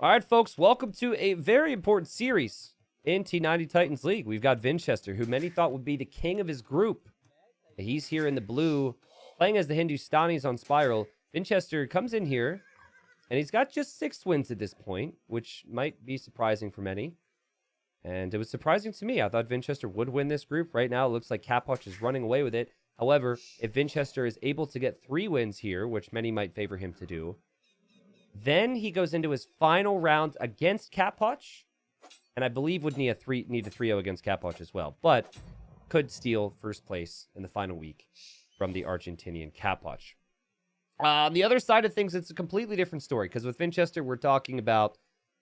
All right, folks, welcome to a very important series in T90 Titans League. We've got Vinchester, who many thought would be the king of his group. He's here in the blue, playing as the Hindustanis on Spiral. Vinchester comes in here, and he's got just 6 wins at this point, which might be surprising for many. And it was surprising to me. I thought Vinchester would win this group. Right now, it looks like Capwatch is running away with it. However, if Vinchester is able to get 3 wins here, which many might favor him to do, then he goes into his final round against Capwatch, and I believe would need a 3-0 against Capwatch as well, but could steal first place in the final week from the Argentinian Capwatch. On the other side of things, it's a completely different story, because with Vinchester, we're talking about,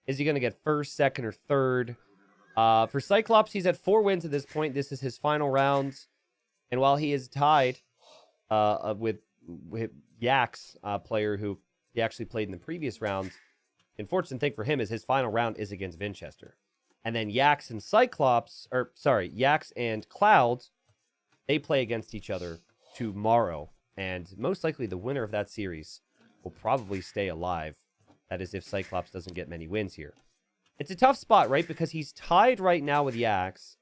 is he going to get first, second, or third? For Cyclops, he's at 4 wins at this point. This is his final round, and while he is tied with Yak's player who he actually played in the previous rounds, the unfortunate thing for him is his final round is against Vinchester. And then Yaks and Yaks and Cloud, they play against each other tomorrow. And most likely the winner of that series will probably stay alive. That is if Cyclops doesn't get many wins here. It's a tough spot, right? Because he's tied right now with Yaks.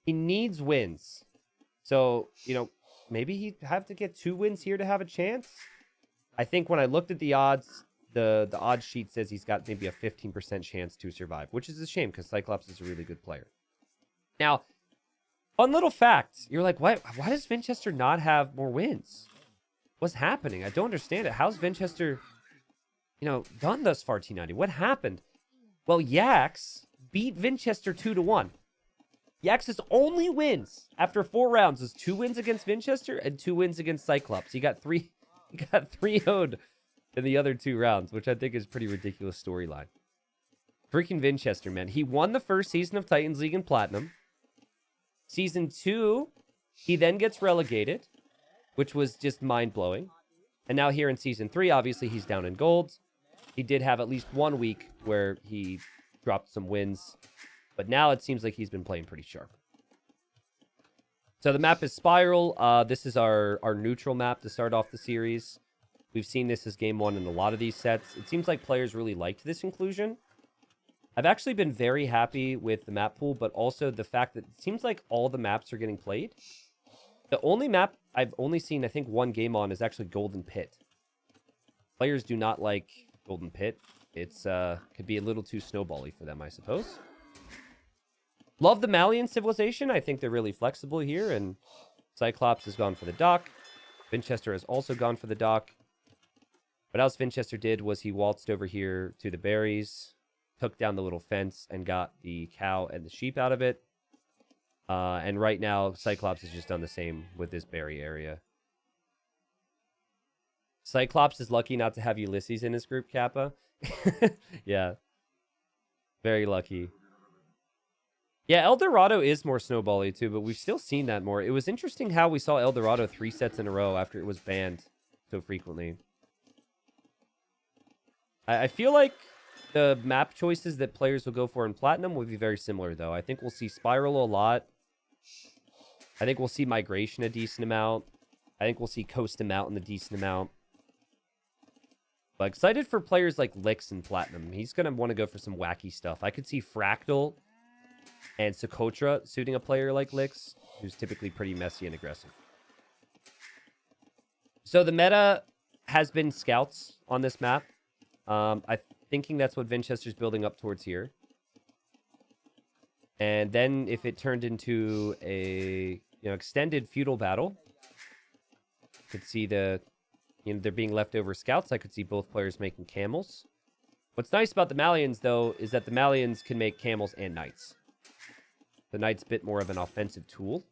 He needs wins. So, maybe he'd have to get 2 wins here to have a chance. I think when I looked at the odds, the odds sheet says he's got maybe a 15% chance to survive, which is a shame because Cyclops is a really good player. Now, fun little fact. You're like, why does Vinchester not have more wins? What's happening? I don't understand it. How's Vinchester, done thus far, T90? What happened? Well, Yaks beat Vinchester 2-1. Yaks' only wins after 4 rounds is 2 wins against Vinchester and 2 wins against Cyclops. He got 3-0'd in the other 2 rounds, which I think is a pretty ridiculous storyline. Freaking Vinchester, man. He won the first season of Titans League in Platinum. Season 2, he then gets relegated, which was just mind-blowing. And now here in Season 3, obviously he's down in gold. He did have at least 1 week where he dropped some wins, but now it seems like he's been playing pretty sharp. So the map is Spiral. This is our neutral map to start off the series. We've seen this as game 1 in a lot of these sets. It seems like players really liked this inclusion. I've actually been very happy with the map pool, but also the fact that it seems like all the maps are getting played. The only map I've only seen, I think, 1 game on is actually Golden Pit. Players do not like Golden Pit. It's could be a little too snowbally for them, I suppose. Love the Malian civilization. I think they're really flexible here, and Cyclops has gone for the dock. Vinchester has also gone for the dock. What else Vinchester did was he waltzed over here to the berries, took down the little fence, and got the cow and the sheep out of it. And right now, Cyclops has just done the same with this berry area. Cyclops is lucky not to have Ulysses in his group, Kappa. Yeah. Very lucky. Yeah, El Dorado is more snowbally too, but we've still seen that more. It was interesting how we saw El Dorado 3 sets in a row after it was banned so frequently. I feel like the map choices that players will go for in Platinum will be very similar, though. I think we'll see Spiral a lot. I think we'll see Migration a decent amount. I think we'll see Coast and Mountain a decent amount. But excited for players like Lix in Platinum. He's going to want to go for some wacky stuff. I could see Fractal and Socotra suiting a player like Lix, who's typically pretty messy and aggressive. So the meta has been scouts on this map. I'm thinking that's what Vinchester's building up towards here. And then if it turned into a extended feudal battle, could see they're being leftover scouts. I could see both players making camels. What's nice about the Malians, though, is that the Malians can make camels and knights. The knight's a bit more of an offensive tool.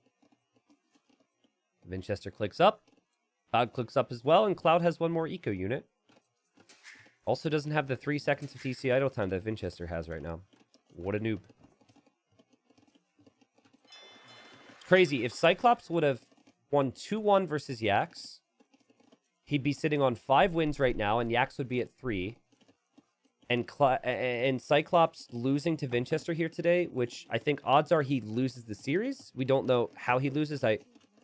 Vinchester clicks up. Cloud clicks up as well, and Cloud has 1 more eco unit. Also doesn't have the 3 seconds of TC idle time that Vinchester has right now. What a noob. It's crazy. If Cyclops would have won 2-1 versus Yaks, he'd be sitting on 5 wins right now, and Yaks would be at 3. And Cyclops losing to Vinchester here today, which I think odds are he loses the series. We don't know how he loses. I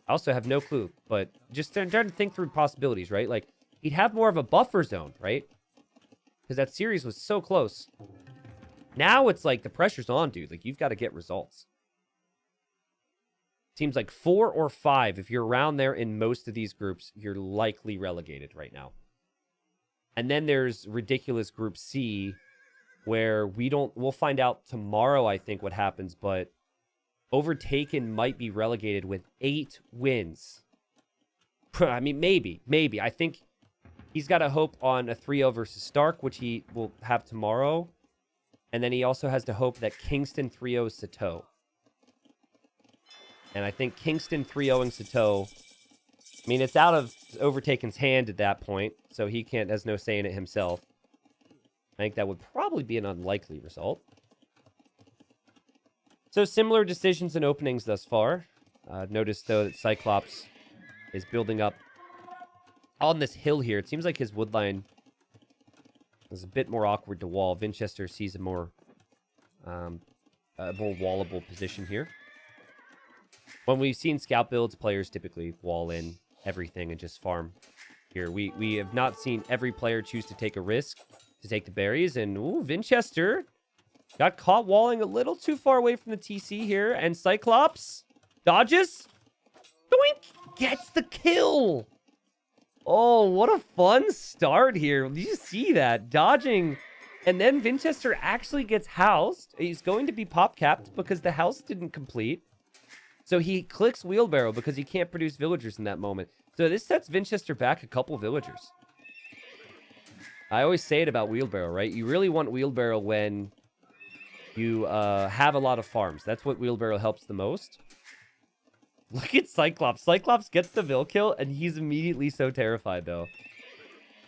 also have no clue, but just trying to think through possibilities, right? Like, he'd have more of a buffer zone, right? Because that series was so close. Now it's like the pressure's on, dude. Like, you've got to get results. Seems like 4 or 5. If you're around there in most of these groups, you're likely relegated right now. And then there's ridiculous Group C, where we'll find out tomorrow, I think, what happens, but Overtaken might be relegated with 8 wins. I mean, maybe. I think he's got a hope on a 3-0 versus Stark, which he will have tomorrow. And then he also has to hope that Kingston 3-0 Sato. And I think Kingston 3-0ing Sato, I mean, it's out of Overtaken's hand at that point, so he has no say in it himself. I think that would probably be an unlikely result. So similar decisions and openings thus far. Notice, though, that Cyclops is building up on this hill here. It seems like his wood line is a bit more awkward to wall. Vinchester sees a more wallable position here. When we've seen scout builds, players typically wall in everything and just farm here. We have not seen every player choose to take a risk to take the berries. And, ooh, Vinchester got caught walling a little too far away from the TC here. And Cyclops dodges. Doink! Gets the kill! Oh, what a fun start here. Did you see that? Dodging. And then Vinchester actually gets housed. He's going to be pop-capped because the house didn't complete. So he clicks Wheelbarrow because he can't produce villagers in that moment. So this sets Vinchester back a couple villagers. I always say it about Wheelbarrow, right? You really want Wheelbarrow when you have a lot of farms. That's what Wheelbarrow helps the most. Look at Cyclops. Cyclops gets the Vill kill, and he's immediately so terrified, though.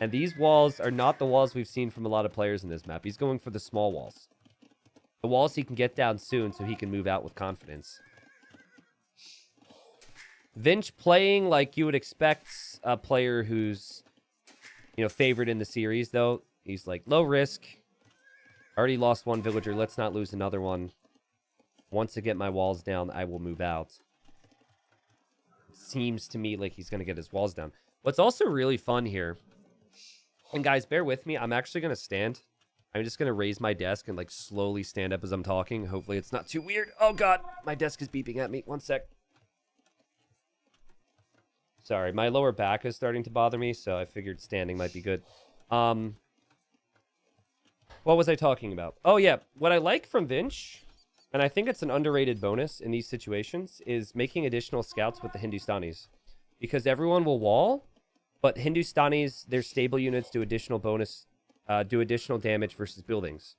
And these walls are not the walls we've seen from a lot of players in this map. He's going for the small walls. The walls he can get down soon so he can move out with confidence. Vinch playing like you would expect a player who's, favored in the series, though. He's like, low risk. Already lost one villager. Let's not lose another one. Once I get my walls down, I will move out. Seems to me like he's going to get his walls down. What's also really fun here, and guys, bear with me. I'm actually going to stand. I'm just going to raise my desk and slowly stand up as I'm talking. Hopefully it's not too weird. Oh, God. My desk is beeping at me. One sec. Sorry, my lower back is starting to bother me, so I figured standing might be good. What was I talking about? Oh, yeah. What I like from Vinch, and I think it's an underrated bonus in these situations, is making additional scouts with the Hindustanis. Because everyone will wall, but Hindustanis, their stable units do additional damage versus buildings.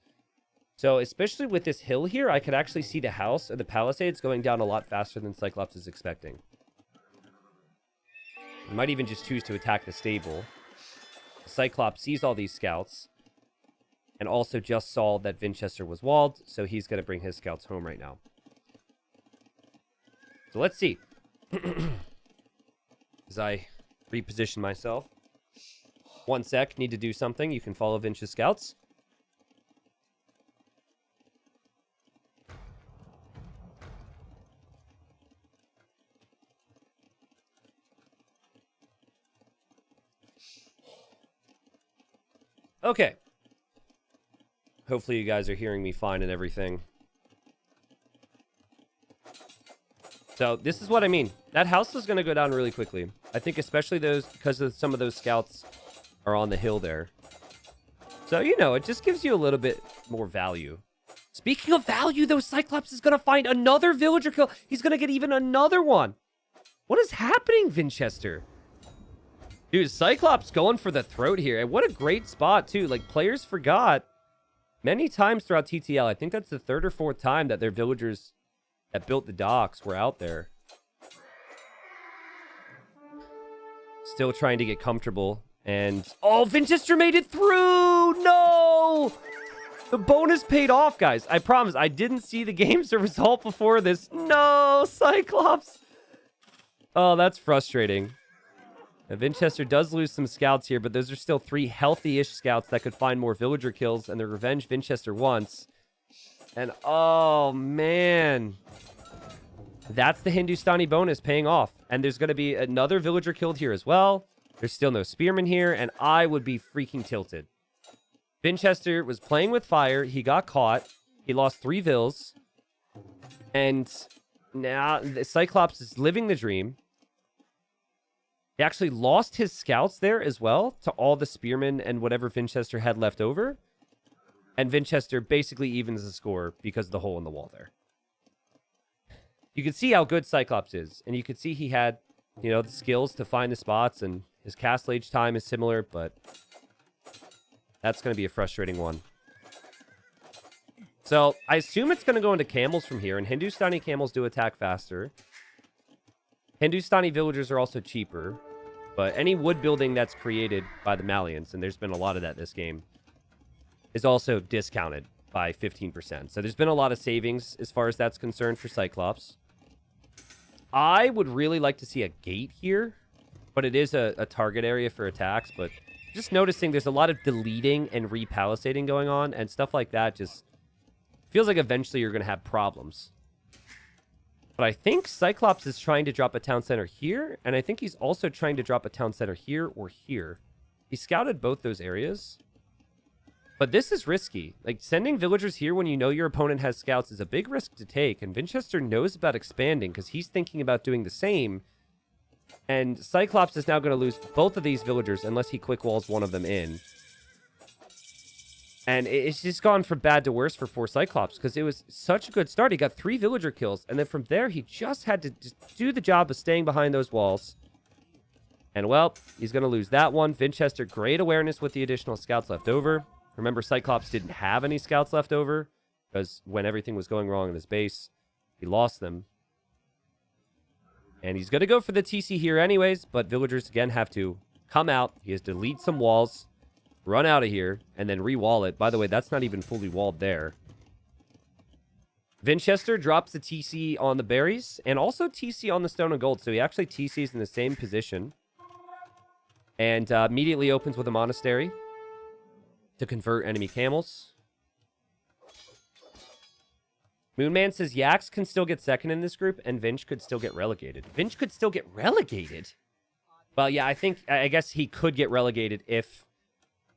So, especially with this hill here, I could actually see the house or the palisades going down a lot faster than Cyclops is expecting. He might even just choose to attack the stable. Cyclops sees all these scouts. And also just saw that Vinchester was walled. So he's going to bring his scouts home right now. So let's see. As I reposition myself. One sec. Need to do something. You can follow Vinch's scouts. Okay. Hopefully you guys are hearing me fine and everything. So this is what I mean. That house is going to go down really quickly. I think especially because some of those scouts are on the hill there. So, it just gives you a little bit more value. Speaking of value, though, Cyclops is going to find another villager kill. He's going to get even another one. What is happening, Vinchester? Dude, Cyclops going for the throat here. And what a great spot, too. Players forgot many times throughout TTL. I think that's the 3rd or 4th time that their villagers that built the docks were out there. Still trying to get comfortable. And, oh, Vinchester made it through! No! The bonus paid off, guys. I promise. I didn't see the game's result before this. No, Cyclops! Oh, that's frustrating. Now, Vinchester does lose some scouts here, but those are still 3 healthy-ish scouts that could find more villager kills, and the revenge Vinchester wants. And, oh, man. That's the Hindustani bonus paying off. And there's going to be another villager killed here as well. There's still no spearmen here, and I would be freaking tilted Vinchester was playing with fire. He got caught. He lost 3 vills. And now the Cyclops is living the dream. He actually lost his scouts there as well to all the spearmen and whatever Vinchester had left over. And Vinchester basically evens the score because of the hole in the wall there. You can see how good Cyclops is. And you can see he had, you know, the skills to find the spots. And his castle age time is similar. But that's going to be a frustrating one. So I assume it's going to go into camels from here. And Hindustani camels do attack faster. Hindustani villagers are also cheaper, but any wood building that's created by the Malians, and there's been a lot of that this game, is also discounted by 15%. So there's been a lot of savings as far as that's concerned for Cyclops. I would really like to see a gate here, but it is a target area for attacks. But just noticing there's a lot of deleting and repalisading going on, and stuff like that just feels like eventually you're going to have problems. But I think Cyclops is trying to drop a town center here, and I think he's also trying to drop a town center here or here. He scouted both those areas. But this is risky. Like, sending villagers here when you know your opponent has scouts is a big risk to take, and Vinchester knows about expanding because he's thinking about doing the same. And Cyclops is now going to lose both of these villagers unless he quick walls one of them in. And it's just gone from bad to worse for Cyclops because it was such a good start. He got 3 villager kills. And then from there, he just had to just do the job of staying behind those walls. And, well, he's going to lose that one. Vinchester, great awareness with the additional scouts left over. Remember, Cyclops didn't have any scouts left over because when everything was going wrong in his base, he lost them. And he's going to go for the TC here anyways, but villagers, again, have to come out. He has to delete some walls. Run out of here, and then re-wall it. By the way, that's not even fully walled there. Vinchester drops the TC on the berries, and also TC on the stone and gold. So he actually TCs in the same position. And immediately opens with a monastery to convert enemy camels. Moonman says Yax can still get second in this group, and Vinch could still get relegated. Vinch could still get relegated? Well, yeah, I guess he could get relegated if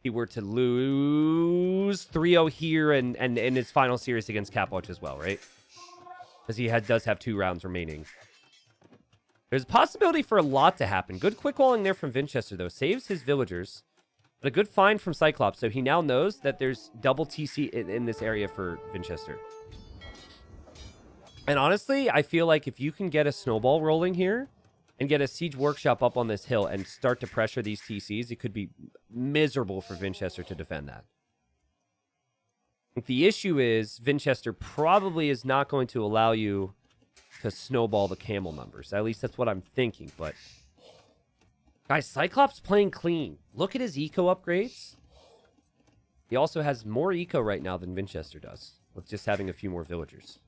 he were to lose 3-0 here and in his final series against Capwatch as well, right? Because he does have 2 rounds remaining. There's a possibility for a lot to happen. Good quick walling there from Vinchester, though. Saves his villagers. But a good find from Cyclops, so he now knows that there's double TC in this area for Vinchester. And honestly, I feel like if you can get a snowball rolling here and get a siege workshop up on this hill and start to pressure these TCs, it could be miserable for Vinchester to defend that. The issue is Vinchester probably is not going to allow you to snowball the camel numbers. At least that's what I'm thinking. But guys, Cyclops playing clean. Look at his eco upgrades. He also has more eco right now than Vinchester does, with just having a few more villagers.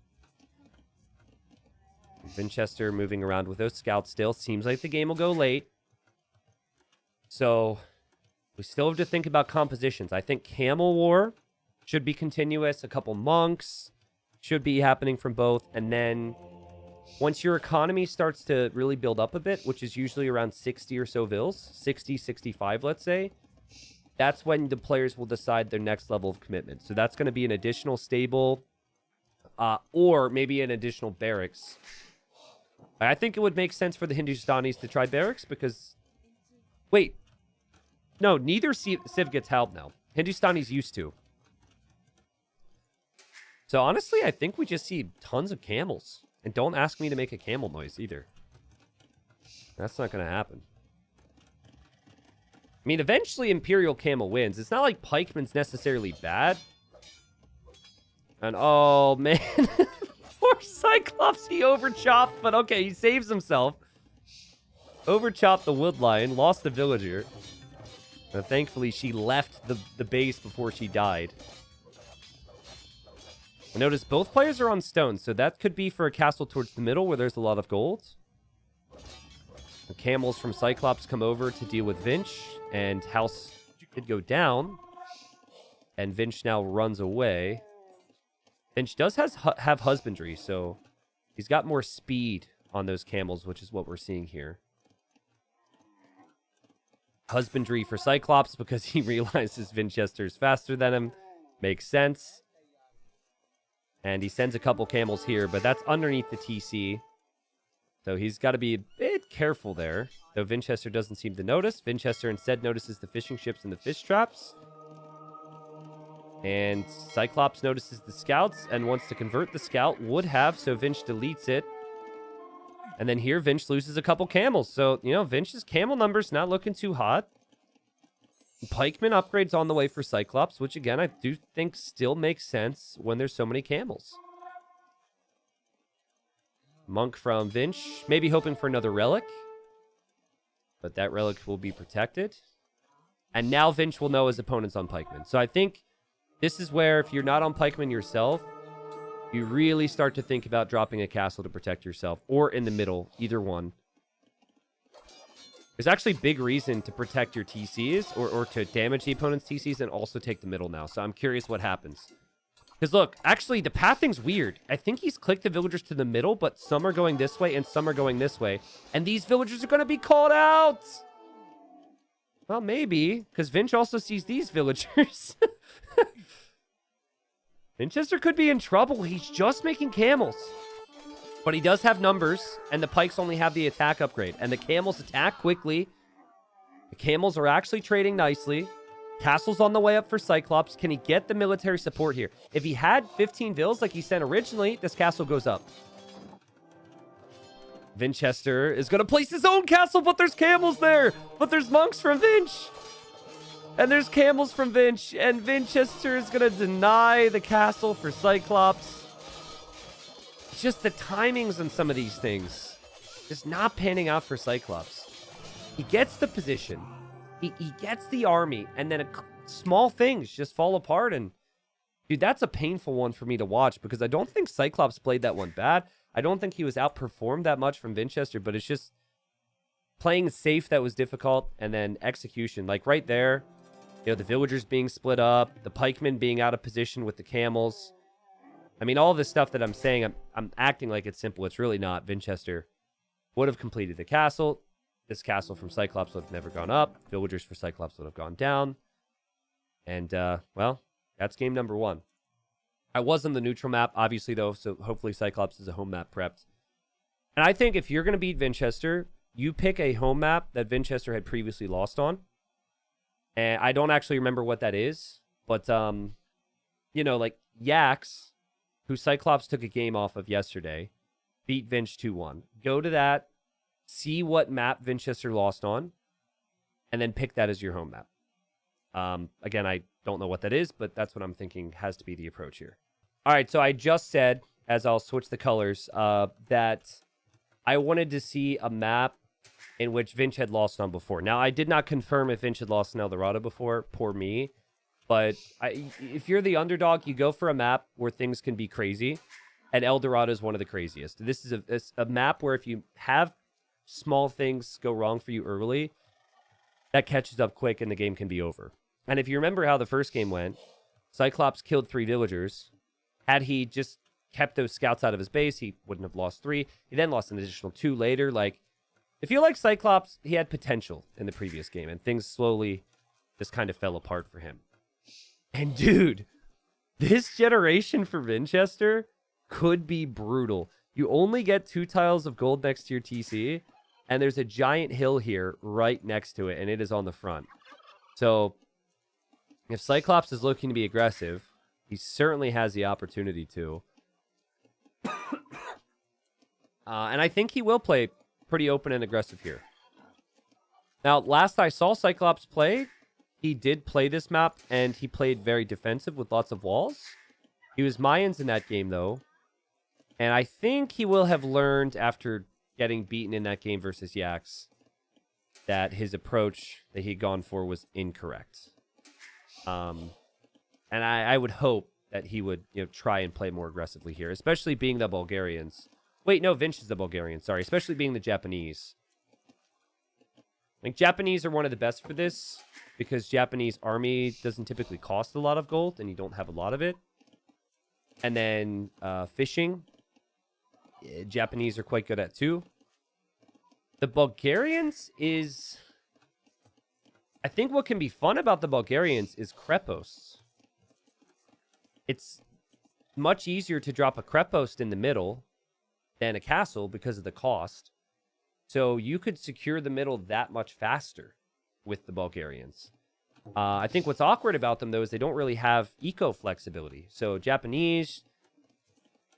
Vinchester moving around with those scouts still. Seems like the game will go late. So we still have to think about compositions. I think Camel War should be continuous. A couple monks should be happening from both. And then once your economy starts to really build up a bit, which is usually around 60 or so vills, 60, 65, let's say, that's when the players will decide their next level of commitment. So that's going to be an additional stable or maybe an additional barracks. I think it would make sense for the Hindustanis to try barracks because... Wait. No, neither Civ gets help now. Hindustanis used to. So honestly, I think we just see tons of camels. And don't ask me to make a camel noise either. That's not going to happen. I mean, eventually Imperial Camel wins. It's not like Pikeman's necessarily bad. And oh, man... Poor Cyclops, he overchopped, but okay, he saves himself. Overchopped the wood lion, lost the villager. And thankfully, she left the base before she died. Notice both players are on stone, so that could be for a castle towards the middle where there's a lot of gold. The camels from Cyclops come over to deal with Vinch, and house did go down. And Vinch now runs away. Vinch does have husbandry, so he's got more speed on those camels, which is what we're seeing here. Husbandry for Cyclops because he realizes Vinchester is faster than him. Makes sense. And he sends a couple camels here, but that's underneath the TC. So he's got to be a bit careful there. Though Vinchester doesn't seem to notice. Vinchester instead notices the fishing ships and the fish traps. And Cyclops notices the scouts and wants to convert the scout. Would have, so Vinch deletes it. And then here, Vinch loses a couple camels. So, you know, Vinch's camel number's not looking too hot. Pikeman upgrades on the way for Cyclops, which, again, I do think still makes sense when there's so many camels. Monk from Vinch, maybe hoping for another relic. But that relic will be protected. And now Vinch will know his opponent's on Pikeman. So I think this is where, if you're not on Pikeman yourself, you really start to think about dropping a castle to protect yourself. Or in the middle, either one. There's actually big reason to protect your TCs or to damage the opponent's TCs and also take the middle now. So I'm curious what happens. Because look, actually the pathing's weird. I think he's clicked the villagers to the middle, but some are going this way and some are going this way. And these villagers are going to be called out! Well, maybe, because Vinch also sees these villagers. Vinchester could be in trouble. He's just making camels. But he does have numbers, and the pikes only have the attack upgrade. And the camels attack quickly. The camels are actually trading nicely. Castle's on the way up for Cyclops. Can he get the military support here? If he had 15 vills like he sent originally, this castle goes up. Vinchester is going to place his own castle, but there's camels there. But there's monks from Vinch. And there's camels from Vinch. And Vinchester is going to deny the castle for Cyclops. It's just the timings on some of these things. Just not panning out for Cyclops. He gets the position. He gets the army. And then small things just fall apart. And, dude, that's a painful one for me to watch. Because I don't think Cyclops played that one bad. I don't think he was outperformed that much from Vinchester. But it's just playing safe that was difficult. And then execution. Like right there. You know, the villagers being split up, the pikemen being out of position with the camels. I mean, all this stuff that I'm saying, I'm acting like it's simple. It's really not. Vinchester would have completed the castle. This castle from Cyclops would have never gone up. Villagers for Cyclops would have gone down. And, well, that's game number one. I was on the neutral map, obviously, though, so hopefully Cyclops is a home map prepped. And I think if you're going to beat Vinchester, you pick a home map that Vinchester had previously lost on. And I don't actually remember what that is. But, you know, like Yax, who Cyclops took a game off of yesterday, beat Vinch 2-1. Go to that, see what map Vinchester lost on, and then pick that as your home map. Again, I don't know what that is, but that's what I'm thinking has to be the approach here. All right, so I just said, as I'll switch the colors, that I wanted to see a map in which Vinch had lost on before. Now, I did not confirm if Vinch had lost in Dorado before. Poor me. But if you're the underdog, you go for a map where things can be crazy. And El Dorado is one of the craziest. This is a map where if you have small things go wrong for you early, that catches up quick and the game can be over. And if you remember how the first game went, Cyclops killed 3 villagers. Had he just kept those scouts out of his base, he wouldn't have lost 3. He then lost an additional 2 later. Like, I feel like Cyclops, he had potential in the previous game, and things slowly just kind of fell apart for him. And dude, this generation for Vinchester could be brutal. You only get 2 tiles of gold next to your TC, and there's a giant hill here right next to it, and it is on the front. So, if Cyclops is looking to be aggressive, he certainly has the opportunity to. And I think he will play pretty open and aggressive here. Now, last I saw Cyclops play, he did play this map, and he played very defensive with lots of walls. He was Mayans in that game, though. And I think he will have learned after getting beaten in that game versus Yax that his approach that he'd gone for was incorrect. And I would hope that he would, you know, try and play more aggressively here, especially being the Bulgarians. Wait, no, Vinch is the Bulgarian, sorry. Especially being the Japanese. I think Japanese are one of the best for this because Japanese army doesn't typically cost a lot of gold and you don't have a lot of it. And then fishing, Japanese are quite good at too. The Bulgarians is I think what can be fun about the Bulgarians is Krepos. It's much easier to drop a Krepost in the middle than a castle because of the cost. So you could secure the middle that much faster with the Bulgarians. I think what's awkward about them, though, is they don't really have eco flexibility. So Japanese,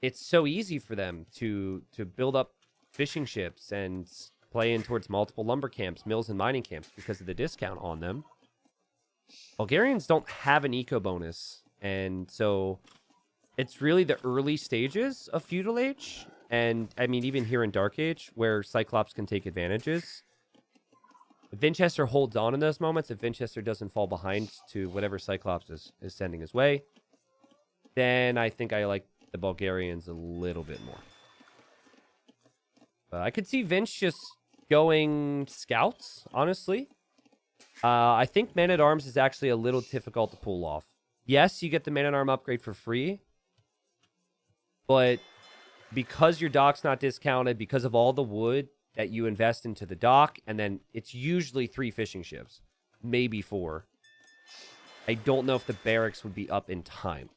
it's so easy for them to build up fishing ships and play in towards multiple lumber camps, mills, and mining camps because of the discount on them. Bulgarians don't have an eco bonus, and so it's really the early stages of Feudal Age, and I mean even here in Dark Age, where Cyclops can take advantages. If Vinchester holds on in those moments, if Vinchester doesn't fall behind to whatever Cyclops is sending his way, then I think I like the Bulgarians a little bit more. I could see Vinch just going scouts, honestly. I think Man-at-Arms is actually a little difficult to pull off. Yes, you get the Man-at-Arm upgrade for free, but because your dock's not discounted, because of all the wood that you invest into the dock, and then it's usually 3 fishing ships, maybe 4. I don't know if the barracks would be up in time.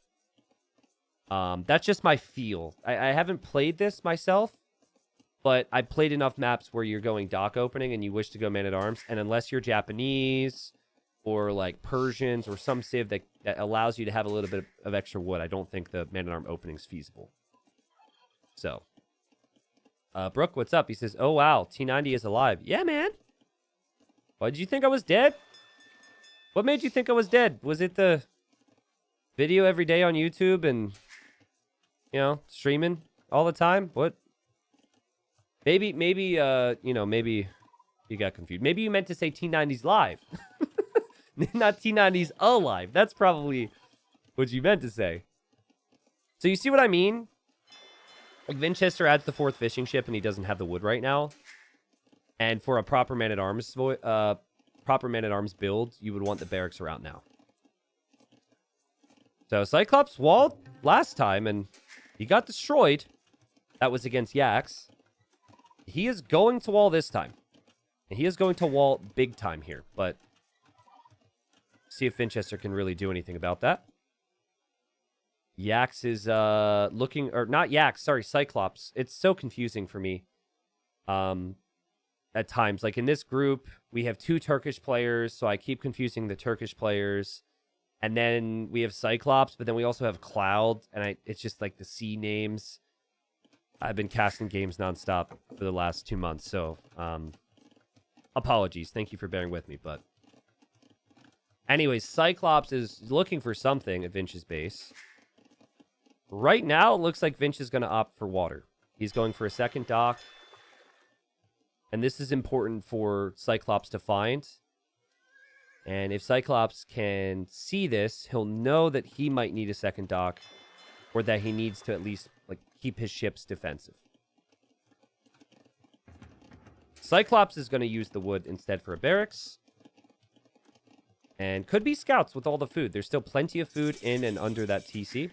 That's just my feel. I haven't played this myself, but I played enough maps where you're going dock opening and you wish to go Man-at-Arms, and unless you're Japanese or like Persians or some civ that allows you to have a little bit of extra wood, I don't think the Man-at-Arm opening is feasible. So, Brooke, what's up? He says, oh, wow, T90 is alive. Yeah, man. Why did you think I was dead? What made you think I was dead? Was it the video every day on YouTube and, you know, streaming all the time? What? Maybe, you know, maybe you got confused. Maybe you meant to say T90's live. Not T90's alive. That's probably what you meant to say. So you see what I mean? Like, Vinchester adds the 4th fishing ship, and he doesn't have the wood right now. And for a proper Man-at-Arms build, you would want the barracks around now. So Cyclops walled last time, and he got destroyed. That was against Yax. He is going to wall this time. And he is going to wall big time here, but see if Vinchester can really do anything about that. Yax is looking, or not Yax, sorry, Cyclops. It's so confusing for me at times. Like in this group, we have 2 Turkish players, so I keep confusing the Turkish players. And then we have Cyclops, but then we also have Cloud, and it's just like the C names. I've been casting games nonstop for the last 2 months, so apologies. Thank you for bearing with me, but anyways, Cyclops is looking for something at Vinch's base. Right now, it looks like Vinch is going to opt for water. He's going for a second dock. And this is important for Cyclops to find. And if Cyclops can see this, he'll know that he might need a second dock, or that he needs to at least like keep his ships defensive. Cyclops is going to use the wood instead for a barracks. And could be scouts with all the food. There's still plenty of food in and under that TC.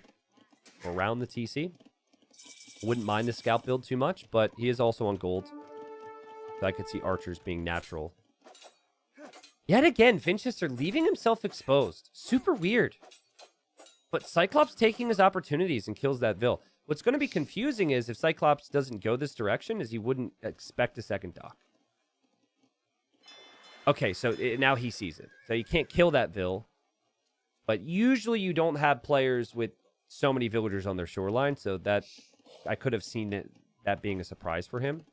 Around the TC. Wouldn't mind the scout build too much, but he is also on gold. So I could see archers being natural. Yet again, Vinchester leaving himself exposed. Super weird. But Cyclops taking his opportunities and kills that Vil. What's going to be confusing is if Cyclops doesn't go this direction, is he wouldn't expect a second dock. Okay, so now he sees it. So you can't kill that Vil. But usually you don't have players with so many villagers on their shoreline, so that I could have seen that being a surprise for him.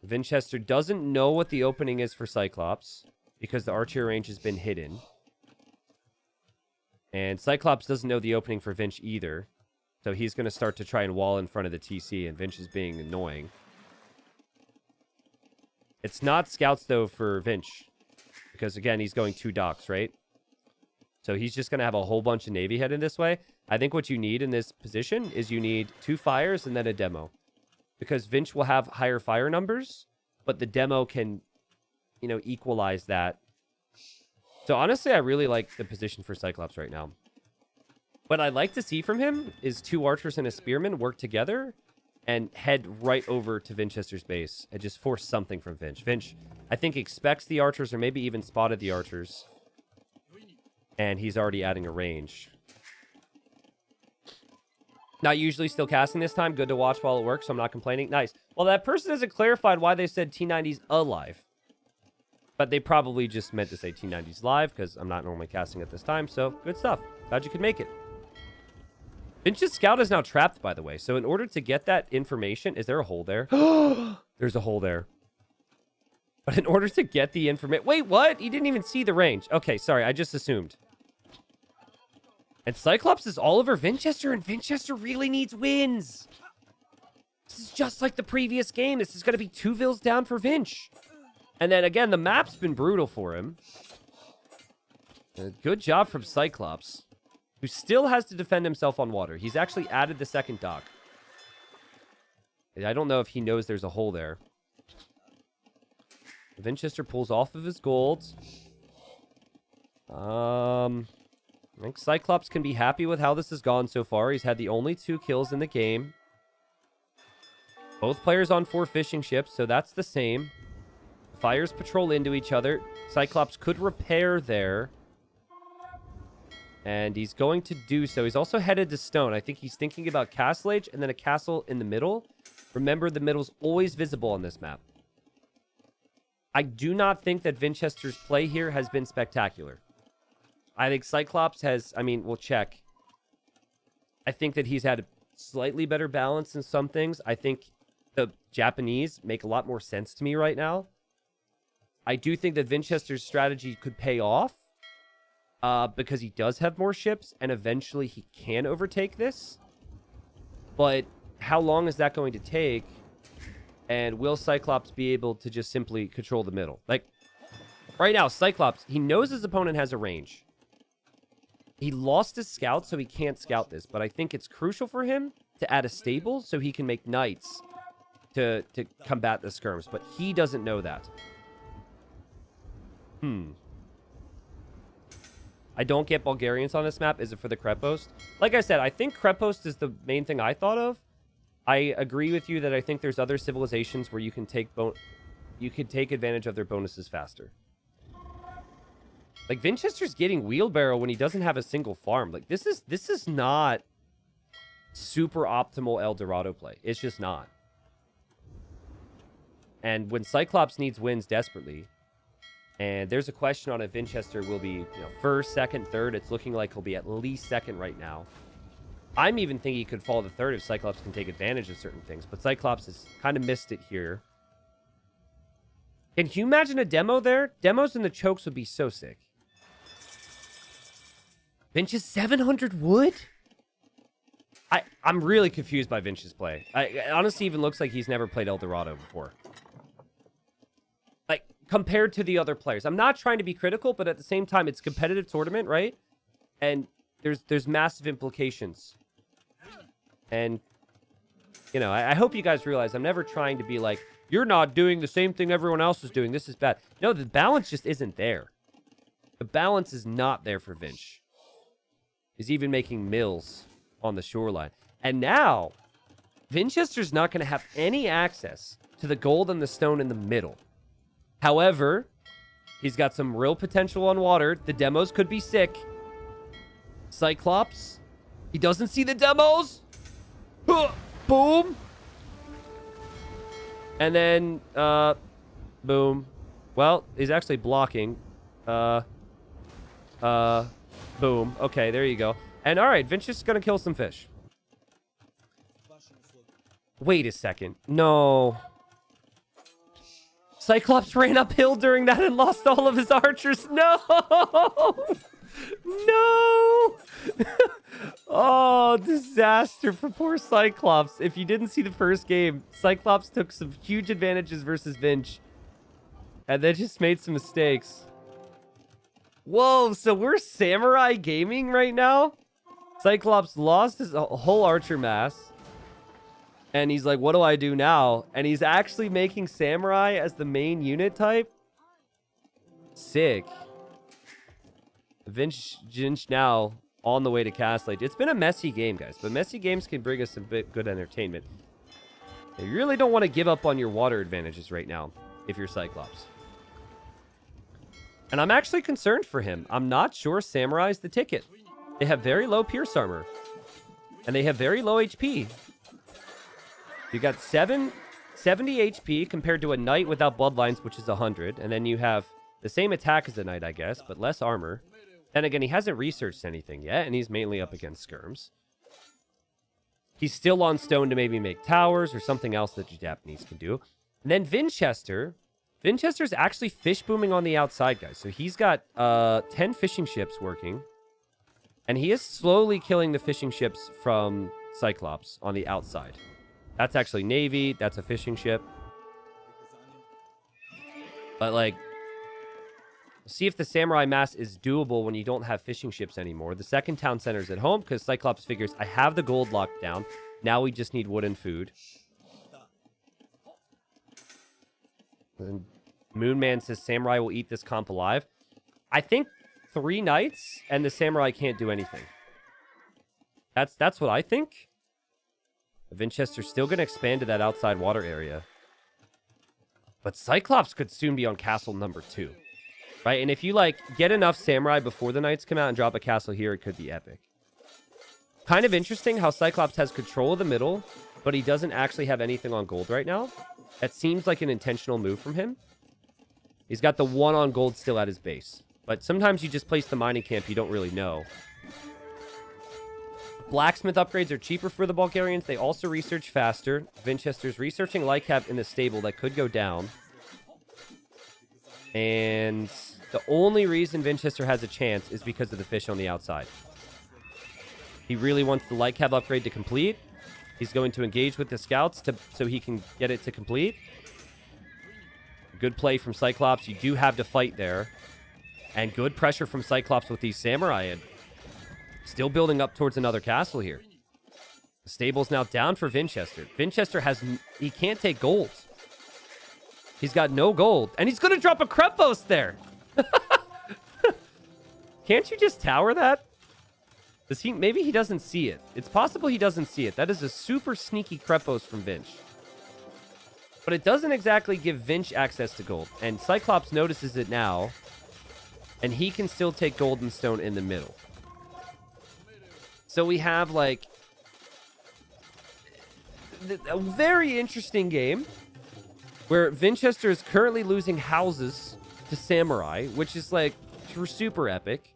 Vinchester doesn't know what the opening is for Cyclops because the archery range has been hidden. And Cyclops doesn't know the opening for Vinch either. So he's going to start to try and wall in front of the TC, and Vinch is being annoying. It's not scouts, though, for Vinch. Because, again, he's going 2 docks, right? So he's just going to have a whole bunch of Navy headed this way. I think what you need in this position is you need 2 fires and then a demo. Because Vinch will have higher fire numbers, but the demo can, you know, equalize that. So honestly, I really like the position for Cyclops right now. What I'd like to see from him is 2 archers and a spearman work together and head right over to Vinchester's base and just force something from Vinch. Vinch, I think expects the archers or maybe even spotted the archers. And he's already adding a range. Not usually still casting this time. Good to watch while it works, so I'm not complaining. Nice. Well, that person hasn't clarified why they said T90's alive. But they probably just meant to say T90's live, because I'm not normally casting at this time, so good stuff. Glad you could make it. Vinch's scout is now trapped, by the way. So in order to get that information... Is there a hole there? There's a hole there. But in order to get the information... Wait, what? He didn't even see the range. Okay, sorry. I just assumed. And Cyclops is all over Vinchester, and Vinchester really needs wins. This is just like the previous game. This is going to be 2 vills down for Vinch. And then, again, the map's been brutal for him. Good job from Cyclops, who still has to defend himself on water. He's actually added the second dock. I don't know if he knows there's a hole there. Vinchester pulls off of his gold. I think Cyclops can be happy with how this has gone so far. He's had the only 2 kills in the game. Both players on 4 fishing ships, so that's the same. Fires patrol into each other. Cyclops could repair there. And he's going to do so. He's also headed to stone. I think he's thinking about castle age and then a castle in the middle. Remember, the middle's always visible on this map. I do not think that Vinchester's play here has been spectacular. I think Cyclops has... I mean, we'll check. I think that he's had a slightly better balance in some things. I think the Japanese make a lot more sense to me right now. I do think that Vinchester's strategy could pay off because he does have more ships and eventually he can overtake this. But how long is that going to take? And will Cyclops be able to just simply control the middle? Like, right now, Cyclops, he knows his opponent has a range. He lost his scout, so he can't scout this. But I think it's crucial for him to add a stable so he can make knights to combat the skirms. But he doesn't know that. I don't get Bulgarians on this map. Is it for the Krepost? Like I said, I think Krepost is the main thing I thought of. I agree with you that I think there's other civilizations where you can take advantage of their bonuses faster. Like, Vinchester's getting wheelbarrow when he doesn't have a single farm. Like, this is not super optimal El Dorado play. It's just not. And when Cyclops needs wins desperately, and there's a question on if Vinchester will be, first, second, third. It's looking like he'll be at least second right now. I'm even thinking he could fall to third if Cyclops can take advantage of certain things. But Cyclops has kind of missed it here. Can you imagine a demo there? Demos in the chokes would be so sick. Vinch is 700 wood? I'm really confused by Vinch's play. It honestly even looks like he's never played El Dorado before. Like, compared to the other players. I'm not trying to be critical, but at the same time, it's a competitive tournament, right? And there's massive implications. And, I hope you guys realize I'm never trying to be like, you're not doing the same thing everyone else is doing. This is bad. No, the balance just isn't there. The balance is not there for Vinch. He's even making mills on the shoreline. And now, Vinchester's not going to have any access to the gold and the stone in the middle. However, he's got some real potential on water. The demos could be sick. Cyclops, he doesn't see the demos. Boom. And then, boom. Well, he's actually blocking. Boom. Okay, there you go. And all right, Vinch is going to kill some fish. Wait a second. No. Cyclops ran uphill during that and lost all of his archers. No! No! Oh, disaster for poor Cyclops. If you didn't see the first game, Cyclops took some huge advantages versus Vinch. And then just made some mistakes. Whoa, so we're Samurai Gaming right now? Cyclops lost his whole archer mass. And he's like, what do I do now? And he's actually making Samurai as the main unit type? Sick. Vinch now on the way to Castle Age. It's been a messy game, guys. But messy games can bring us some good entertainment. You really don't want to give up on your water advantages right now if you're Cyclops. And I'm actually concerned for him. I'm not sure Samurai's the ticket. They have very low Pierce armor. And they have very low HP. You got 70 HP compared to a Knight without Bloodlines, which is 100. And then you have the same attack as a Knight, I guess, but less armor. Then again, he hasn't researched anything yet, and he's mainly up against skirms. He's still on stone to maybe make towers or something else that the Japanese can do. And then Vinchester. Vinchester's actually fish booming on the outside, guys. So he's got 10 fishing ships working. And he is slowly killing the fishing ships from Cyclops on the outside. That's actually Navy. That's a fishing ship. But, like, see if the Samurai Mass is doable when you don't have fishing ships anymore. The second town center is at home because Cyclops figures, I have the gold locked down. Now we just need wood and food. And Moonman says Samurai will eat this comp alive. I think 3 knights and the Samurai can't do anything. That's what I think. Vinchester's still going to expand to that outside water area. But Cyclops could soon be on castle number 2. Right? And if you, like, get enough Samurai before the knights come out and drop a castle here, it could be epic. Kind of interesting how Cyclops has control of the middle, but he doesn't actually have anything on gold right now. That seems like an intentional move from him. He's got the 1 on gold still at his base. But sometimes you just place the mining camp, you don't really know. Blacksmith upgrades are cheaper for the Bulgarians. They also research faster. Vinchester's researching Lycab in the stable that could go down. And the only reason Vinchester has a chance is because of the fish on the outside. He really wants the Lycab upgrade to complete. He's going to engage with the scouts so he can get it to complete. Good play from Cyclops. You do have to fight there. And good pressure from Cyclops with these Samurai. And still building up towards another castle here. The stable's now down for Vinchester. Vinchester he can't take gold. He's got no gold. And he's going to drop a Krepos there. Can't you just tower that? Maybe he doesn't see it. It's possible he doesn't see it. That is a super sneaky Krepos from Vinch. But it doesn't exactly give Vinch access to gold. And Cyclops notices it now. And he can still take gold and stone in the middle. So we have, like, a very interesting game where Vinchester is currently losing houses to Samurai, which is, like, super epic.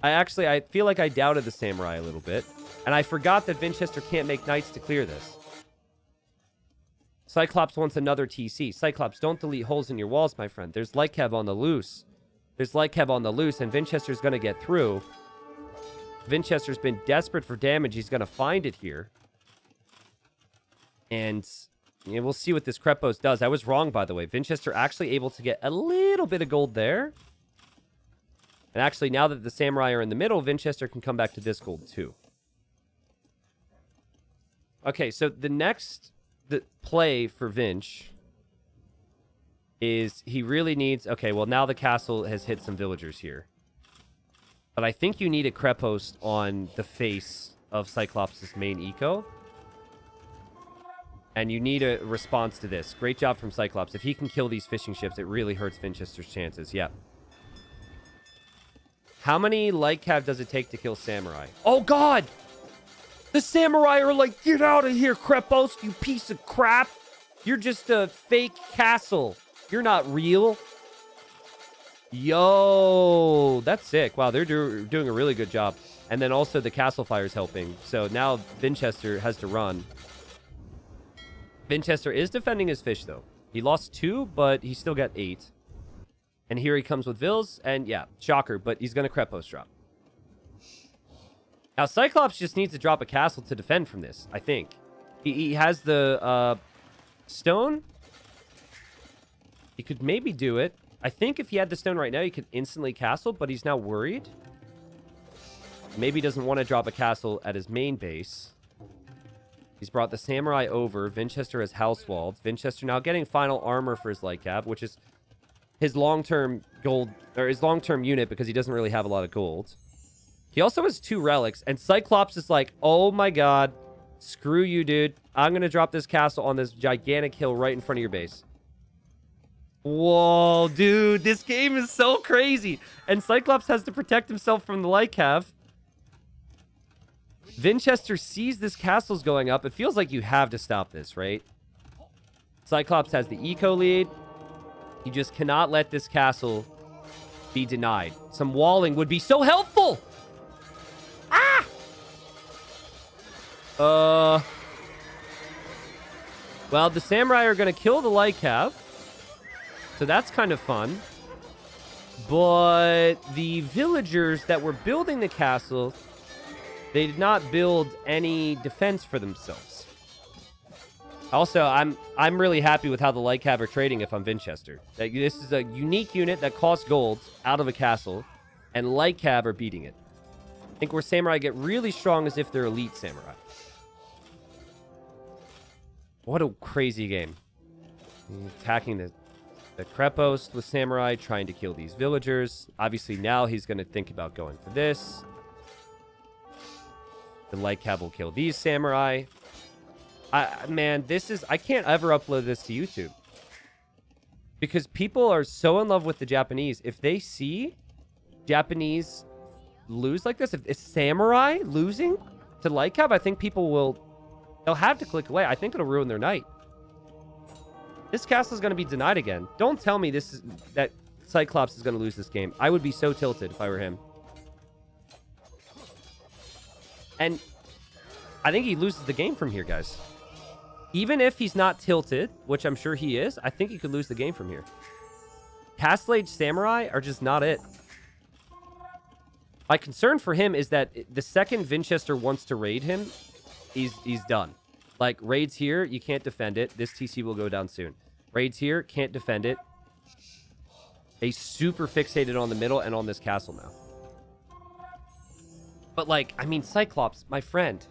I feel like I doubted the Samurai a little bit. And I forgot that Vinchester can't make knights to clear this. Cyclops wants another TC. Cyclops, don't delete holes in your walls, my friend. There's Lycab on the loose. There's Lycab on the loose, and Vinchester's going to get through. Vinchester's been desperate for damage. He's going to find it here. And we'll see what this Krepos does. I was wrong, by the way. Vinchester actually able to get a little bit of gold there. And actually, now that the Samurai are in the middle, Vinchester can come back to this gold too. Okay, so the next play for Vinch is he really needs... Okay, well, now the castle has hit some villagers here. But I think you need a Krepos on the face of Cyclops' main eco. And you need a response to this. Great job from Cyclops. If he can kill these fishing ships, it really hurts Vinchester's chances. Yeah. How many Lycab does it take to kill Samurai? Oh, God! The Samurai are like, get out of here, Krepos, you piece of crap! You're just a fake castle. You're not real. Yo, that's sick. Wow, they're doing a really good job. And then also the castle fire's helping. So now Vinchester has to run. Vinchester is defending his fish, though. He lost 2, but he still got 8. And here he comes with Vils. And yeah, shocker, but he's going to Krepos drop. Now, Cyclops just needs to drop a castle to defend from this, I think. He has the stone. He could maybe do it. I think if he had the stone right now, he could instantly castle, but he's now worried. Maybe he doesn't want to drop a castle at his main base. He's brought the Samurai over. Vinchester has house walled. Vinchester now getting final armor for his Lycab, which is his long-term gold, or his long-term unit because he doesn't really have a lot of gold. He also has 2 relics, and Cyclops is like, oh my god, screw you, dude. I'm going to drop this castle on this gigantic hill right in front of your base. Whoa, dude. This game is so crazy. And Cyclops has to protect himself from the light cav. Vinchester sees this castle's going up. It feels like you have to stop this, right? Cyclops has the eco lead. You just cannot let this castle be denied. Some walling would be so helpful. Ah! Well, the samurai are going to kill the light cav. So that's kind of fun. But the villagers that were building the castle, they did not build any defense for themselves. Also, I'm really happy with how the light cav are trading if I'm Vinchester. Like, this is a unique unit that costs gold out of a castle, and light cav are beating it. I think where samurai get really strong is if they're elite samurai. What a crazy game. Attacking the Krepos with samurai, trying to kill these villagers. Obviously, now he's going to think about going for this. The light cav will kill these samurai. Man, this is... I can't ever upload this to YouTube. Because people are so in love with the Japanese. If they see Japanese lose like this, if it's samurai losing to light cav, I think people will... They'll have to click away. I think it'll ruin their night. This castle is going to be denied again. Don't tell me that Cyclops is going to lose this game. I would be so tilted if I were him. And I think he loses the game from here, guys. Even if he's not tilted, which I'm sure he is, I think he could lose the game from here. Castle Age Samurai are just not it. My concern for him is that the second Vinchester wants to raid him, he's done. Like, raids here, you can't defend it. This TC will go down soon. Raids here, can't defend it. He's super fixated on the middle and on this castle now. But, like, I mean, Cyclops, my friend.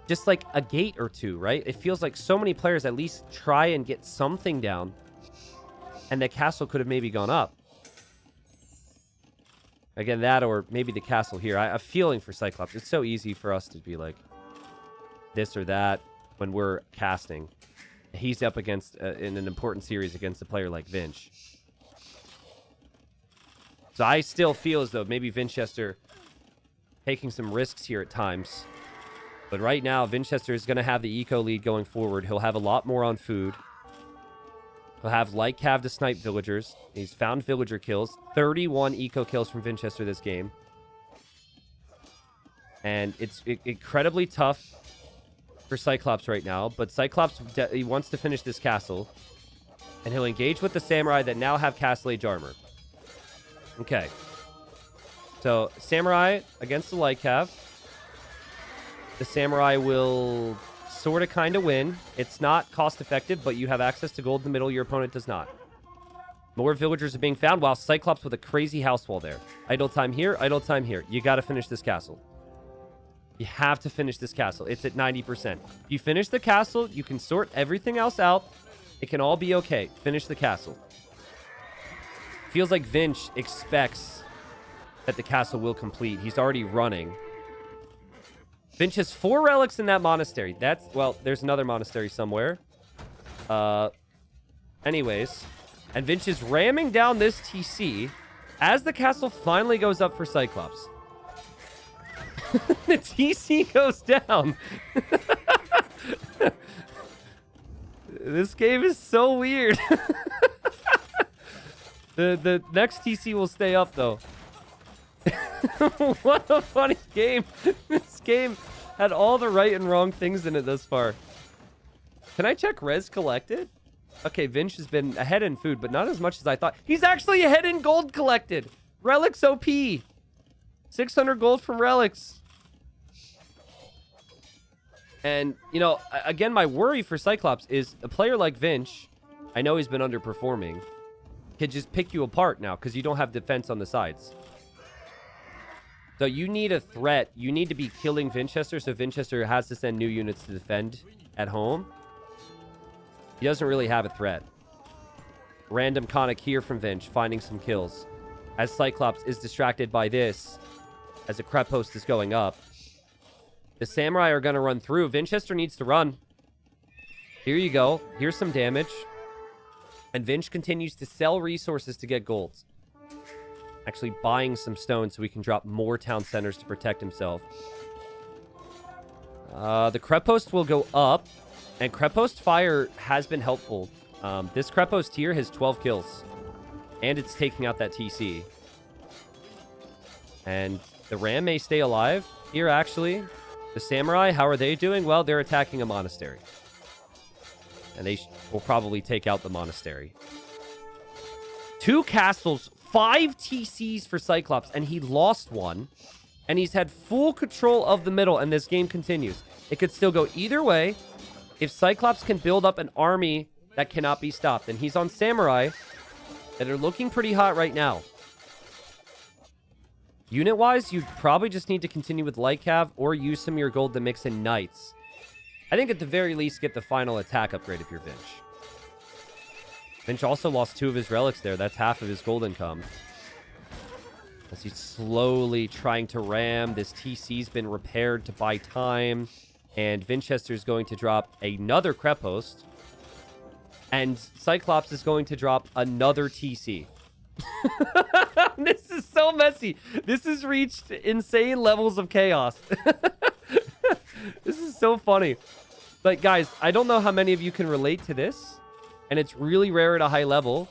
Just, like, a gate or two, right? It feels like so many players at least try and get something down. And the castle could have maybe gone up. Again, that or maybe the castle here. I have a feeling for Cyclops. It's so easy for us to be like this or that when we're casting. He's up against, in an important series, against a player like Vinch. So I still feel as though maybe Vinchester taking some risks here at times. But right now, Vinchester is going to have the eco lead going forward. He'll have a lot more on food. He'll have light cav to snipe villagers. He's found villager kills. 31 eco kills from Vinchester this game. And it's incredibly tough for Cyclops right now. But Cyclops, he wants to finish this castle. And he'll engage with the samurai that now have castle age armor. Okay. So, samurai against the light cav. The samurai will sort of kind of win. It's not cost effective, but you have access to gold in the middle. Your opponent does not. More villagers are being found, while Cyclops with a crazy house wall there. Idle time here, idle time here. You got to finish this castle. You have to finish this castle. It's at 90%. If you finish the castle, you can sort everything else out. It can all be okay. Finish the castle. Feels like Vinch expects that the castle will complete. He's already running. Vinch has 4 relics in that monastery. That's, well, there's another monastery somewhere. Anyways. And Vinch is ramming down this TC as the castle finally goes up for Cyclops. The TC goes down. This game is so weird. The next TC will stay up, though. What a funny game. This game had all the right and wrong things in it thus far. Can I check res collected? Okay, Vinch has been ahead in food, but not as much as I thought. He's actually ahead in gold collected. Relics OP. 600 gold from relics. And, you know, again, my worry for Cyclops is a player like Vinch, I know he's been underperforming, could just pick you apart now because you don't have defense on the sides. So you need a threat. You need to be killing Vinchester, so Vinchester has to send new units to defend at home. He doesn't really have a threat. Random conic here from Vinch, finding some kills. As Cyclops is distracted by this, as a crep host is going up. The samurai are going to run through. Vinchester needs to run. Here you go. Here's some damage. And Vinch continues to sell resources to get golds. Actually buying some stones so he can drop more town centers to protect himself. The Crepost will go up. And Crepost Fire has been helpful. This Crepost here has 12 kills. And it's taking out that TC. And the Ram may stay alive here, actually. The Samurai, how are they doing? Well, they're attacking a monastery. And they will probably take out the monastery. 2 castles, 5 TCs for Cyclops, and he lost one. And he's had full control of the middle, and this game continues. It could still go either way. If Cyclops can build up an army that cannot be stopped. And he's on Samurai that are looking pretty hot right now. Unit-wise, you probably just need to continue with Light Cav or use some of your gold to mix in Knights. I think at the very least, get the final attack upgrade if you're Vinch. Vinch also lost 2 of his relics there. That's half of his gold income. As he's slowly trying to ram. This TC's been repaired to buy time. And Vinchester's going to drop another Crepost. And Cyclops is going to drop another TC. This is so messy. This has reached insane levels of chaos. This is so funny. But guys, I don't know how many of you can relate to this. And it's really rare at a high level.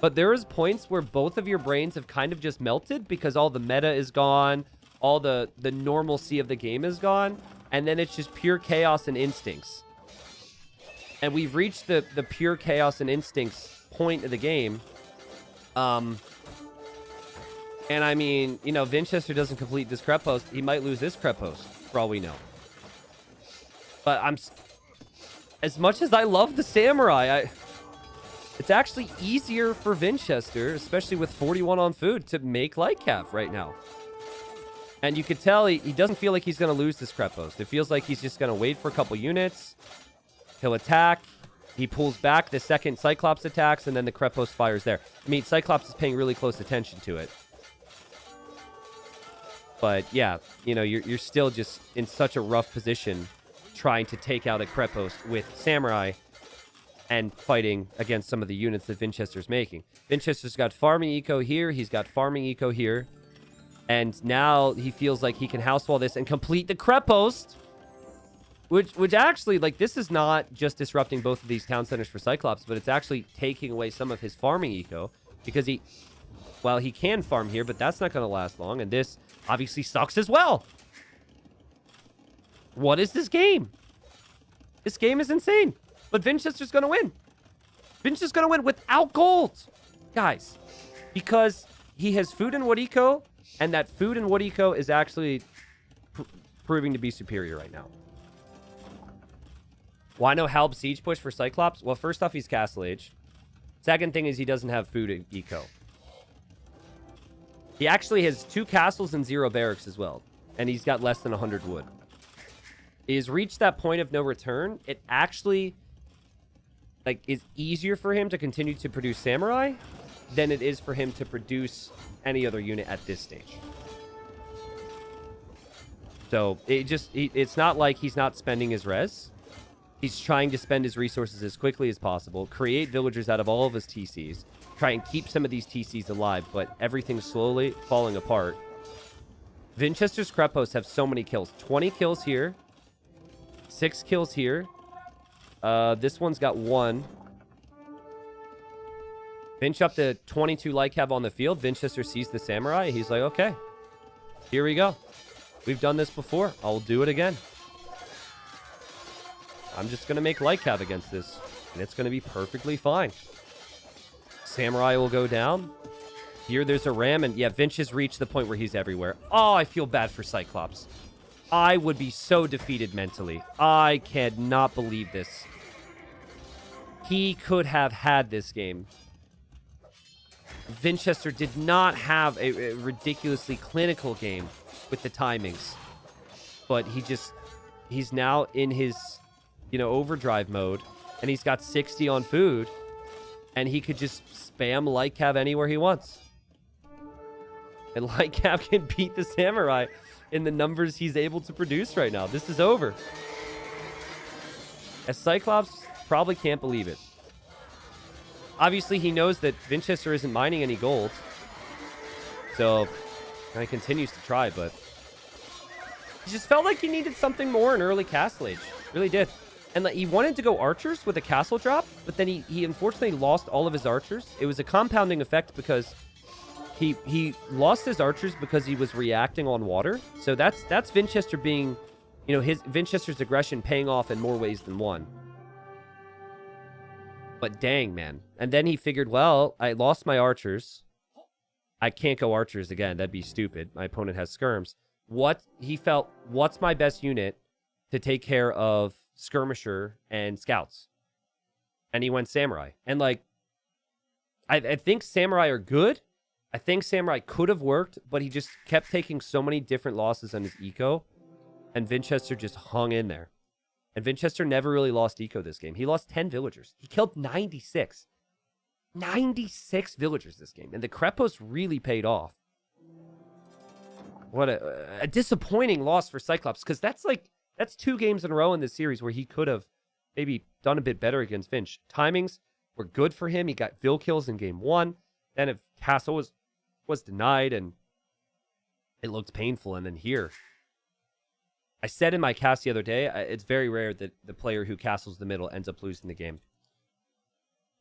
But there is points where both of your brains have kind of just melted because all the meta is gone. All the normalcy of the game is gone. And then it's just pure chaos and instincts. And we've reached the pure chaos and instincts point of the game. And I mean, you know, Vinchester doesn't complete this Crepost. He might lose this Crepost, for all we know. But as much as I love the Samurai, it's actually easier for Vinchester, especially with 41 on food, to make Light Cav right now. And you could tell he doesn't feel like he's going to lose this Crepost. It feels like he's just going to wait for a couple units. He'll attack. He pulls back the second Cyclops attacks, and then the Crepost fires there. I mean, Cyclops is paying really close attention to it. But, yeah, you know, you're still just in such a rough position trying to take out a Crepost with Samurai and fighting against some of the units that Vinchester's making. Vinchester's got farming eco here. He's got farming eco here. And now he feels like he can house wall this and complete the Crepost. Which actually, like, this is not just disrupting both of these town centers for Cyclops, but it's actually taking away some of his farming eco. Because he can farm here, but that's not going to last long. And this obviously sucks as well. What is this game? This game is insane. But Vinchester's going to win. Vinchester's going to win without gold. Guys, because he has food and wood eco, and that food and wood eco is actually proving to be superior right now. Why no Halb Siege push for Cyclops? Well, first off, he's Castle Age. Second thing is he doesn't have food eco. He actually has 2 castles and 0 barracks as well. And he's got less than 100 wood. He's reached that point of no return. It actually is easier for him to continue to produce Samurai than it is for him to produce any other unit at this stage. So it's not like he's not spending his res. He's trying to spend his resources as quickly as possible, create villagers out of all of his TCs, try and keep some of these TCs alive, but everything's slowly falling apart. Vinchester's Creposts have so many kills. 20 kills here. 6 kills here. This one's got 1. Vinch up to 22 Light Cav on the field. Vinchester sees the Samurai. He's like, okay, here we go. We've done this before. I'll do it again. I'm just going to make Light Cav against this, and it's going to be perfectly fine. Samurai will go down. Here, there's a ram, and yeah, Vinch has reached the point where he's everywhere. Oh, I feel bad for Cyclops. I would be so defeated mentally. I cannot believe this. He could have had this game. Vinchester did not have a ridiculously clinical game with the timings. But he's now in his, overdrive mode. And he's got 60 on food. And he could just spam Light Cav anywhere he wants. And Light Cav can beat the Samurai in the numbers he's able to produce right now. This is over. As Cyclops probably can't believe it. Obviously, he knows that Vinchester isn't mining any gold. So, kind of continues to try, but he just felt like he needed something more in early Castle Age. Really did. And like, he wanted to go archers with a castle drop, but then he unfortunately lost all of his archers. It was a compounding effect because he lost his archers because he was reacting on water. So that's Vinchester being, you know, his Vinchester's aggression paying off in more ways than one. But dang, man. And then he figured, well, I lost my archers. I can't go archers again. That'd be stupid. My opponent has skirms. He felt, what's my best unit to take care of skirmisher and scouts? And he went samurai. And like, I think samurai are good. I think samurai could have worked, but he just kept taking so many different losses on his eco, and Vinchester just hung in there. And Vinchester never really lost eco this game. He lost 10 villagers. He killed 96. 96 villagers this game. And the Krepos really paid off. What a disappointing loss for Cyclops, because that's 2 games in a row in this series where he could have maybe done a bit better against Vinch. Timings were good for him. He got Vill kills in game 1. Then if Castle was denied, and it looked painful. And then here, I said in my cast the other day, it's very rare that the player who castles the middle ends up losing the game.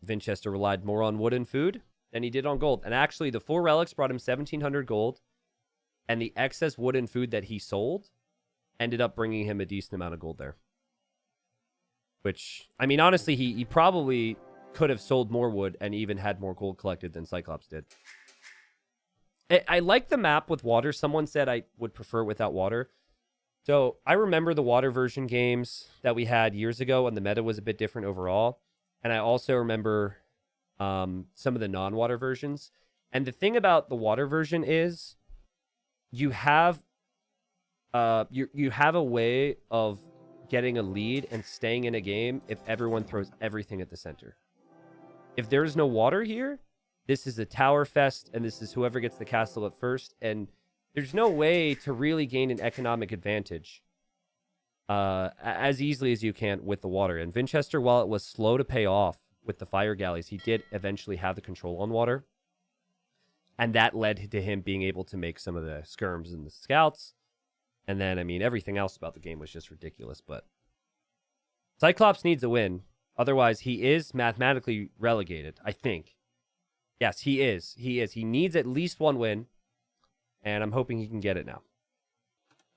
Vinchester relied more on wood and food than he did on gold. And actually, the 4 relics brought him 1,700 gold. And the excess wood and food that he sold ended up bringing him a decent amount of gold there. Which, I mean, honestly, he probably could have sold more wood and even had more gold collected than Cyclops did. I like the map with water. Someone said I would prefer it without water. So I remember the water version games that we had years ago, and the meta was a bit different overall. And I also remember some of the non-water versions. And the thing about the water version is you have you have a way of getting a lead and staying in a game if everyone throws everything at the center. If there is no water here, this is a tower fest, and this is whoever gets the castle at first. And there's no way to really gain an economic advantage as easily as you can with the water. And Vinchester, while it was slow to pay off with the fire galleys, he did eventually have the control on water. And that led to him being able to make some of the skirms and the scouts. And then, I mean, everything else about the game was just ridiculous. But Cyclops needs a win. Otherwise, he is mathematically relegated, I think. Yes, he is. He is. He needs at least one win. And I'm hoping he can get it now.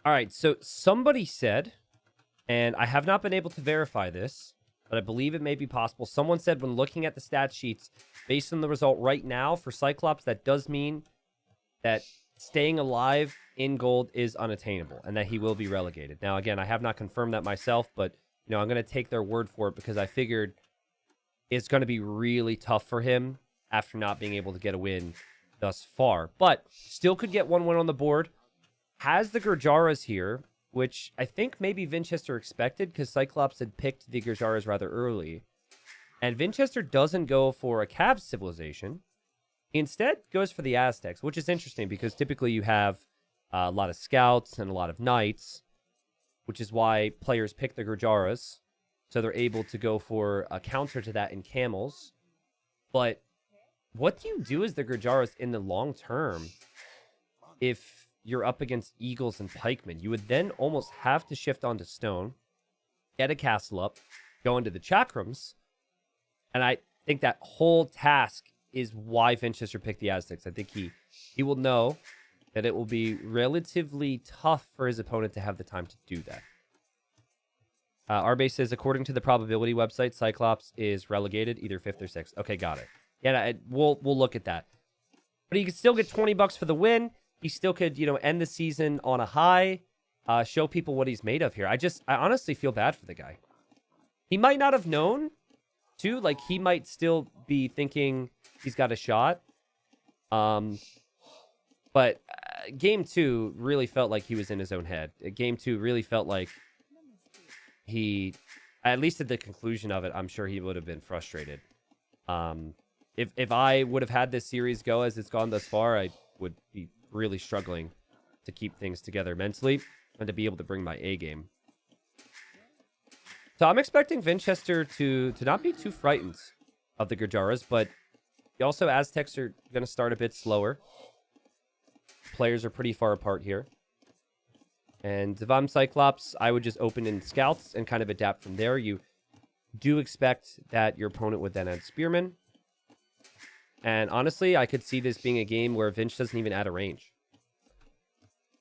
All right, so somebody said, and I have not been able to verify this, but I believe it may be possible. Someone said when looking at the stat sheets, based on the result right now for Cyclops, that does mean that staying alive in gold is unattainable and that he will be relegated. Now, again, I have not confirmed that myself, but you know, I'm going to take their word for it because I figured it's going to be really tough for him after not being able to get a win thus far. But still could get one win on the board. Has the Gurjaras here, which I think maybe Vinchester expected because Cyclops had picked the Gurjaras rather early. And Vinchester doesn't go for a Cav civilization. He instead goes for the Aztecs, which is interesting because typically you have a lot of scouts and a lot of knights, which is why players pick the Gurjaras. So they're able to go for a counter to that in camels. But what do you do as the Gurjaras in the long term if you're up against eagles and pikemen? You would then almost have to shift onto stone, get a castle up, go into the chakrams. And I think that whole task is why Vinchester picked the Aztecs. I think he will know that it will be relatively tough for his opponent to have the time to do that. Arbase says, according to the probability website, Cyclops is relegated either 5th or 6th. Okay, got it. Yeah, we'll look at that. But he could still get $20 for the win. He still could, you know, end the season on a high, show people what he's made of here. I honestly feel bad for the guy. He might not have known, too. Like, he might still be thinking he's got a shot. But game 2 really felt like he was in his own head. Game 2 really felt like he, at least at the conclusion of it, I'm sure he would have been frustrated. If I would have had this series go as it's gone thus far, I would be really struggling to keep things together mentally and to be able to bring my A game. So I'm expecting Vinchester to not be too frightened of the Gurjaras, but also Aztecs are going to start a bit slower. Players are pretty far apart here. And if I'm Cyclops, I would just open in Scouts and kind of adapt from there. You do expect that your opponent would then add Spearmen. And honestly, I could see this being a game where Vinch doesn't even add a range.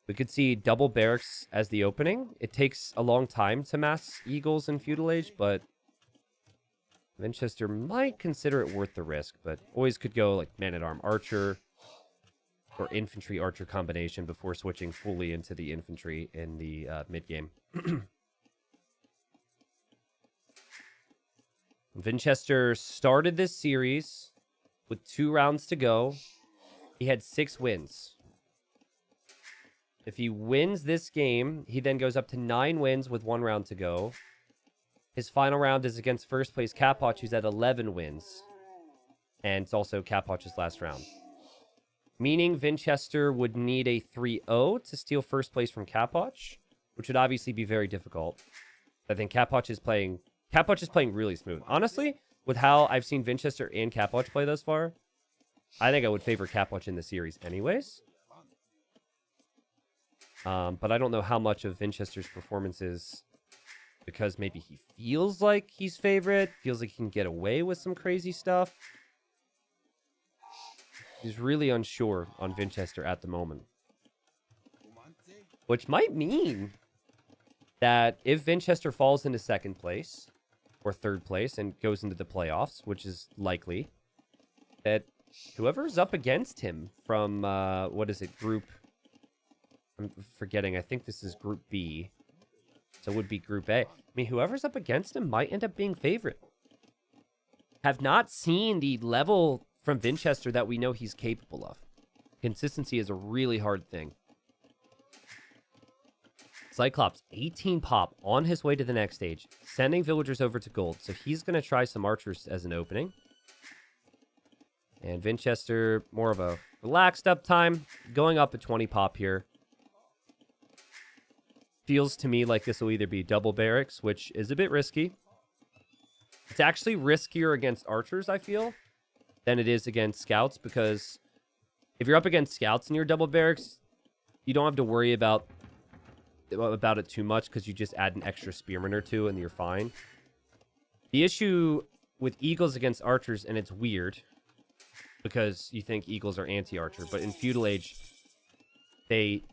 We could see double barracks as the opening. It takes a long time to mass Eagles in Feudal Age, but Vinchester might consider it worth the risk, but always could go like Man-at-Arm Archer or Infantry Archer combination before switching fully into the Infantry in the mid-game. Vinchester started this series with 2 rounds to go. He had 6 wins. If he wins this game, he then goes up to 9 wins with 1 round to go. His final round is against first place Capoch, who's at 11 wins. And it's also Capoch's last round. Meaning Vinchester would need a 3-0 to steal first place from Capoch, which would obviously be very difficult. I think Capoch is playing really smooth. Honestly, with how I've seen Vinchester and Capoch play thus far, I think I would favor Capoch in the series anyways. But I don't know how much of Vinchester's performance is because maybe he feels like he's favorite, feels like he can get away with some crazy stuff. He's really unsure on Vinchester at the moment. Which might mean that if Vinchester falls into 2nd place or 3rd place and goes into the playoffs, which is likely, that whoever's up against him from, what is it, group... I'm forgetting, I think this is Group B. So it would be Group A. I mean, whoever's up against him might end up being favorite. Have not seen the level from Vinchester that we know he's capable of. Consistency is a really hard thing. Cyclops, 18 pop on his way to the next stage, sending villagers over to gold. So he's going to try some archers as an opening. And Vinchester, more of a relaxed up time, going up at 20 pop here. Feels to me like this will either be double barracks, which is a bit risky. It's actually riskier against archers, I feel, than it is against scouts, because if you're up against scouts and you're double barracks, you don't have to worry about it too much because you just add an extra spearman or 2 and you're fine. The issue with eagles against archers, and it's weird because you think eagles are anti-archer, but in Feudal Age, the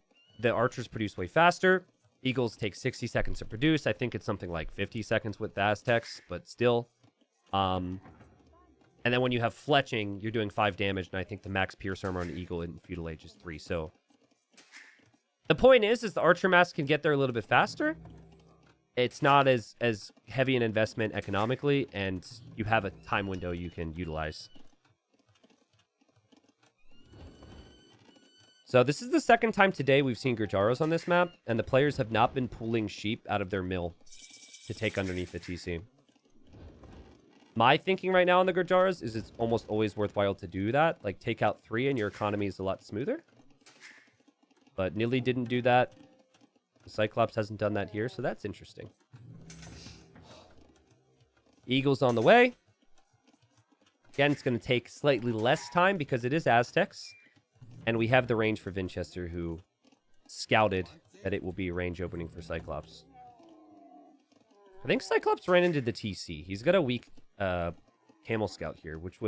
archers produce way faster. Eagles take 60 seconds to produce. I think it's something like 50 seconds with the Aztecs, but still. And then when you have fletching, you're doing 5 damage, and I think the max pierce armor on an eagle in Feudal Age is 3. So the point is the archer mass can get there a little bit faster. It's not as heavy an investment economically, and you have a time window you can utilize. So this is the 2nd time today we've seen Gurjaras on this map, and the players have not been pulling sheep out of their mill to take underneath the TC. My thinking right now on the Gurjaras is it's almost always worthwhile to do that. Like, take out 3 and your economy is a lot smoother. But Nili didn't do that. Cyclops hasn't done that here, so that's interesting. Eagles on the way. Again, it's going to take slightly less time because it is Aztecs. And we have the range for Vinchester, who scouted that it will be a range opening for Cyclops. I think Cyclops ran into the TC. He's got a weak Camel Scout here, which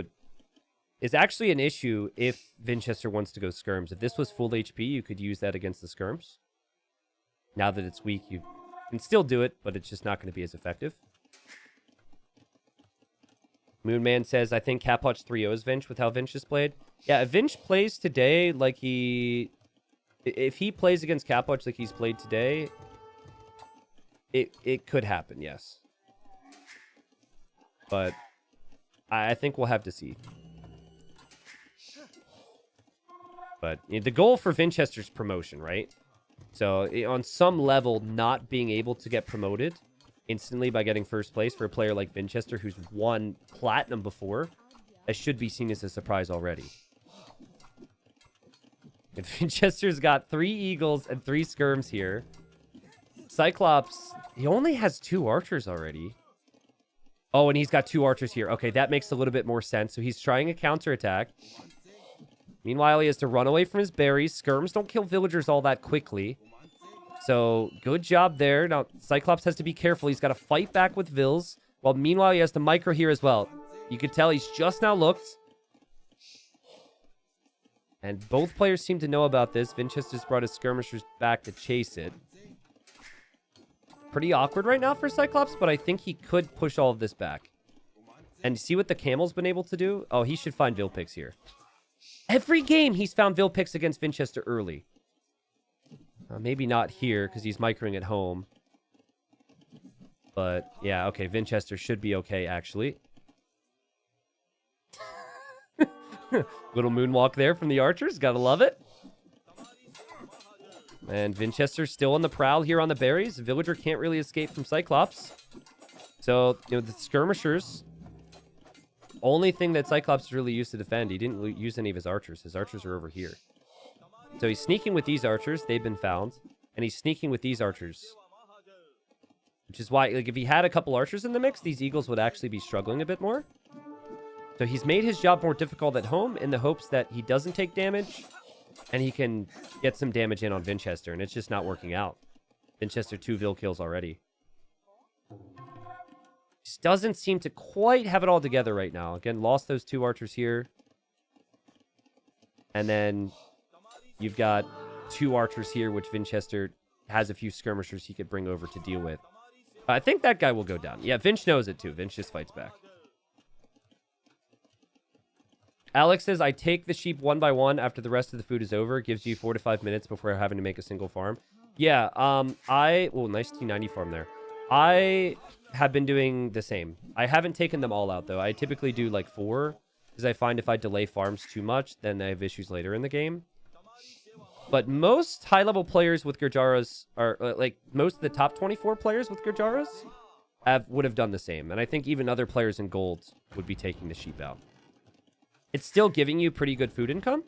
is actually an issue if Vinchester wants to go skirms. If this was full HP, you could use that against the skirms. Now that it's weak, you can still do it, but it's just not going to be as effective. Moonman says, I think Capoch 3-0s Vinch with how Vinch is played. Yeah, if Vinch plays today like if he plays against Capoch like he's played today, it could happen, yes. But I think we'll have to see. But the goal for Vinchester's promotion, right? So on some level, not being able to get promoted instantly by getting first place for a player like Vinchester, who's won platinum before, that should be seen as a surprise already. If Vinchester's got 3 eagles and 3 skirms here, Cyclops, he only has 2 archers already. Oh, and he's got 2 archers here. Okay, that makes a little bit more sense. So he's trying a counterattack. Meanwhile, he has to run away from his berries. Skirms don't kill villagers all that quickly. So, good job there. Now, Cyclops has to be careful. He's got to fight back with Vills. While meanwhile, he has to micro here as well. You could tell he's just now looked. And both players seem to know about this. Vinchester's brought his skirmishers back to chase it. Pretty awkward right now for Cyclops, but I think he could push all of this back. And see what the camel's been able to do? Oh, he should find Vilpix here. Every game he's found Vilpix against Vinchester early. Maybe not here, because he's microing at home. But, yeah, okay, Vinchester should be okay, actually. Little moonwalk there from the archers. Gotta love it. And Vinchester's still on the prowl here on the berries. The villager can't really escape from Cyclops. So, the skirmishers... Only thing that Cyclops is really used to defend. He didn't use any of his archers. His archers are over here. So he's sneaking with these archers. They've been found. And he's sneaking with these archers. Which is why, like, if he had a couple archers in the mix, these eagles would actually be struggling a bit more. So he's made his job more difficult at home in the hopes that he doesn't take damage. And he can get some damage in on Vinchester. And it's just not working out. Vinchester 2 Vil kills already. Just doesn't seem to quite have it all together right now. Again, lost those 2 archers here. And then you've got 2 archers here, which Vinchester has a few skirmishers he could bring over to deal with. I think that guy will go down. Yeah, Vinch knows it too. Vinch just fights back. Alex says, I take the sheep one by one after the rest of the food is over. It gives you 4 to 5 minutes before having to make a single farm. Yeah, well, nice T90 farm there. I have been doing the same. I haven't taken them all out, though. I typically do, like, 4, because I find if I delay farms too much, then I have issues later in the game. But most high-level players with Gurjaras are, like, most of the top 24 players with Gurjaras would have done the same. And I think even other players in gold would be taking the sheep out. It's still giving you pretty good food income.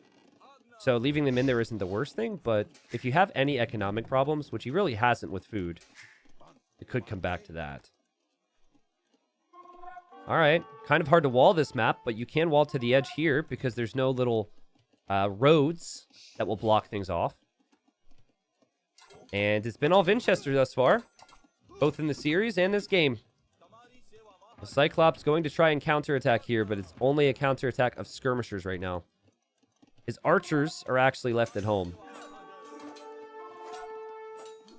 So leaving them in there isn't the worst thing. But if you have any economic problems, which he really hasn't with food, it could come back to that. All right. Kind of hard to wall this map, but you can wall to the edge here because there's no little roads that will block things off. And it's been all Vinchester thus far, both in the series and this game. The Cyclops going to try and counterattack here, but it's only a counterattack of skirmishers right now. His archers are actually left at home.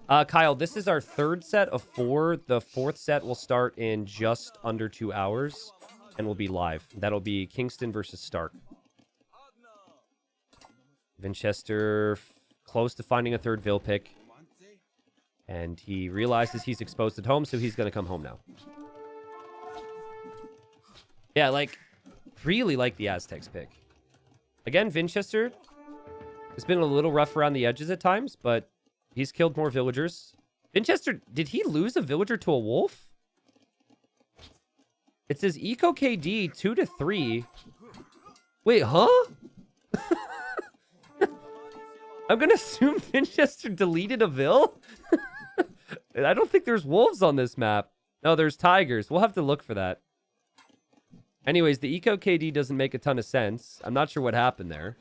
Kyle, this is our 3rd set of 4. The 4th set will start in just under 2 hours and will be live. That'll be Kingston versus Stark. Vinchester close to finding a 3rd Vil pick. And he realizes he's exposed at home, so he's going to come home now. Yeah, like, really like the Aztecs pick. Again, Vinchester has been a little rough around the edges at times, but he's killed more villagers. Vinchester, did he lose a villager to a wolf? It says Eco KD 2 to 3. Wait, huh? I'm going to assume Vinchester deleted a Vil? I don't think there's wolves on this map. No, there's tigers. We'll have to look for that. Anyways, the Eco KD doesn't make a ton of sense. I'm not sure what happened there.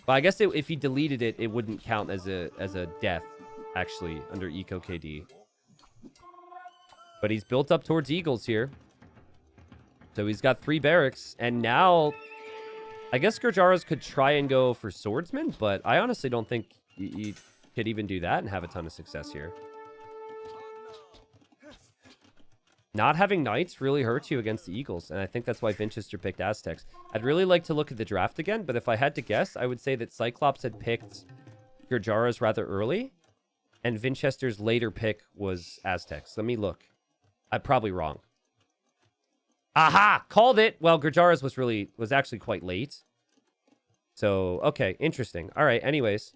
But I guess if he deleted it, it wouldn't count as a death, actually, under Eco KD. But he's built up towards eagles here. So he's got 3 barracks. And now, I guess Gurjaras could try and go for swordsmen, but I honestly don't think you could even do that and have a ton of success here. Not having knights really hurts you against the eagles, and I think that's why Vinchester picked Aztecs. I'd really like to look at the draft again, but if I had to guess, I would say that Cyclops had picked Gurjaras rather early, and Vinchester's later pick was Aztecs. Let me look. I'm probably wrong. Aha! Called it! Well, Gurjaras was actually quite late. So, okay, interesting. All right, anyways.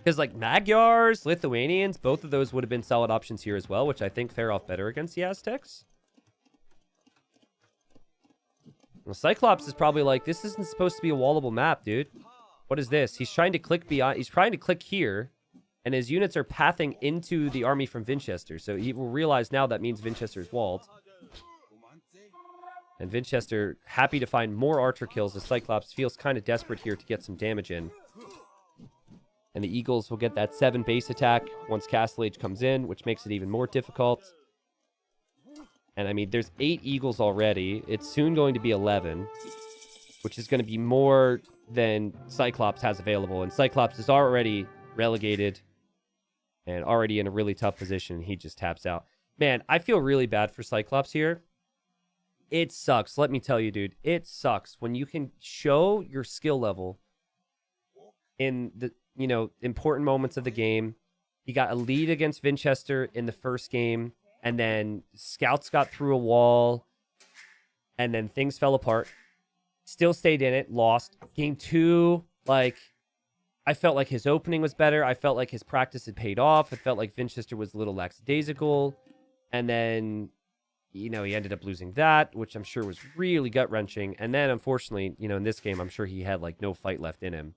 Because, like, Magyars, Lithuanians, both of those would have been solid options here as well, which I think fare off better against the Aztecs. Well, Cyclops is probably like, this isn't supposed to be a wallable map, dude. What is this? He's trying to click beyond. He's trying to click here. and his units are pathing into the army from Vinchester. So he will realize now that means Vinchester is walled. And Vinchester, happy to find more archer kills as Cyclops feels kind of desperate here to get some damage in. And the Eagles will get that 7 base attack once Castle Age comes in, which makes it even more difficult. And I mean, there's 8 Eagles already. It's soon going to be 11, which is going to be more than Cyclops has available. And Cyclops is already relegated and already in a really tough position. He just taps out. Man, I feel really bad for Cyclops here. It sucks. Let me tell you, dude. It sucks when you can show your skill level in the, important moments of the game. He got a lead against Vinchester in the first game, and then scouts got through a wall, and then things fell apart. Still stayed in it, lost. Game 2, I felt like his opening was better. I felt like his practice had paid off. I felt like Vinchester was a little lackadaisical. And then, he ended up losing that, which I'm sure was really gut-wrenching. And then, unfortunately, in this game, I'm sure he had, no fight left in him.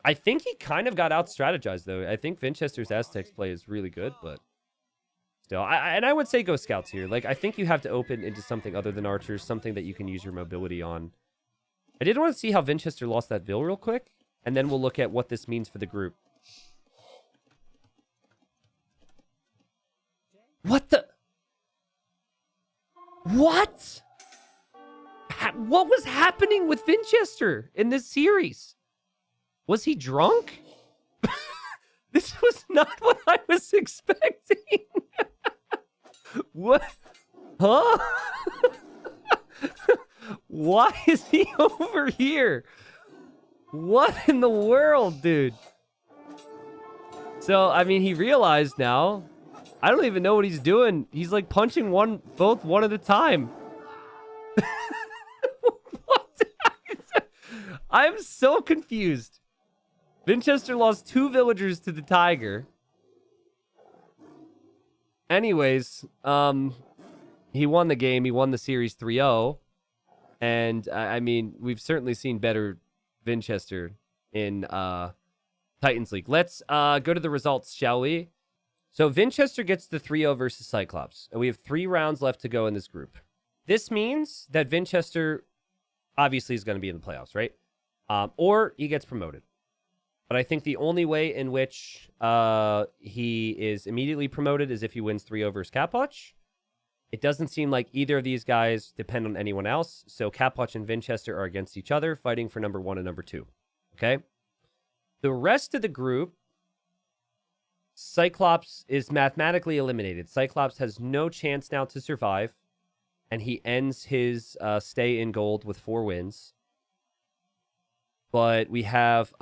I think he kind of got out-strategized, though. I think Vinchester's Aztecs play is really good, but still. I would say go scouts here. I think you have to open into something other than archers, something that you can use your mobility on. I did want to see how Vinchester lost that Ville real quick, and then we'll look at what this means for the group. What the... What? What was happening with Vinchester in this series? Was he drunk? This was not what I was expecting. What? Huh? Why is he over here? What in the world, dude? So, I mean, he realized now. I don't even know what he's doing. He's punching both one at a time. What? I'm so confused. Vinchester lost 2 villagers to the tiger. Anyways, he won the game. He won the series 3-0. And, I mean, we've certainly seen better Vinchester in Titans League. Let's go to the results, shall we? So Vinchester gets the 3-0 versus Cyclops. And we have 3 rounds left to go in this group. This means that Vinchester obviously is going to be in the playoffs, right? Or he gets promoted. But I think the only way in which he is immediately promoted is if he wins 3-0 versus Capwatch. It doesn't seem like either of these guys depend on anyone else. So Capwatch and Vinchester are against each other, fighting for number 1 and number 2. Okay? The rest of the group, Cyclops is mathematically eliminated. Cyclops has no chance now to survive. And he ends his stay in gold with 4 wins. But we have...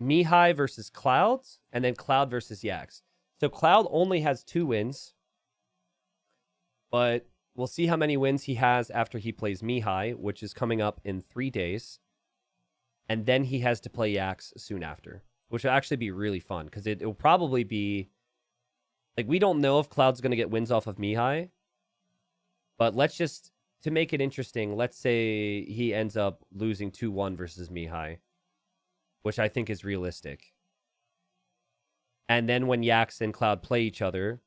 Mihai versus Cloud, and then Cloud versus Yax. So Cloud only has 2 wins, but we'll see how many wins he has after he plays Mihai, which is coming up in 3 days. And then he has to play Yax soon after, which will actually be really fun, because it will probably be... we don't know if Cloud's going to get wins off of Mihai, but let's just, to make it interesting, let's say he ends up losing 2-1 versus Mihai, which I think is realistic. And then when Yax and Cloud play each other,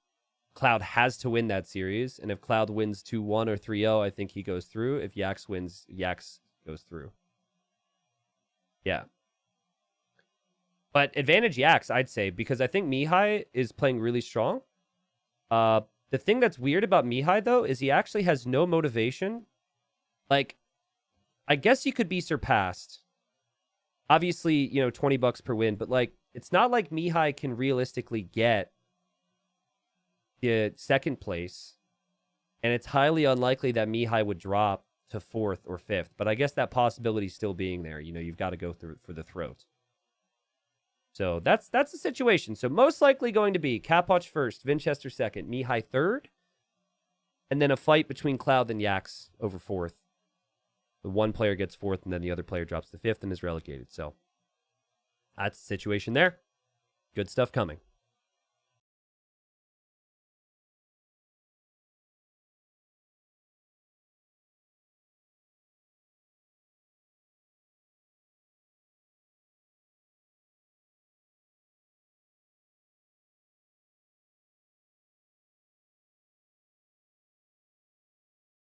Cloud has to win that series. And if Cloud wins 2-1 or 3-0, I think he goes through. If Yax wins, Yax goes through. Yeah. But advantage Yax, I'd say, because I think Mihai is playing really strong. The thing that's weird about Mihai, though, is he actually has no motivation. I guess he could be surpassed. Obviously, $20 per win, but it's not like Mihai can realistically get the 2nd place, and it's highly unlikely that Mihai would drop to 4th or 5th, but I guess that possibility still being there. You've got to go through for the throat. So that's the situation. So most likely going to be Capwatch 1st, Vinchester 2nd, Mihai 3rd, and then a fight between Cloud and Yax over 4th. The one player gets 4th, and then the other player drops to 5th and is relegated. So that's the situation there. Good stuff coming.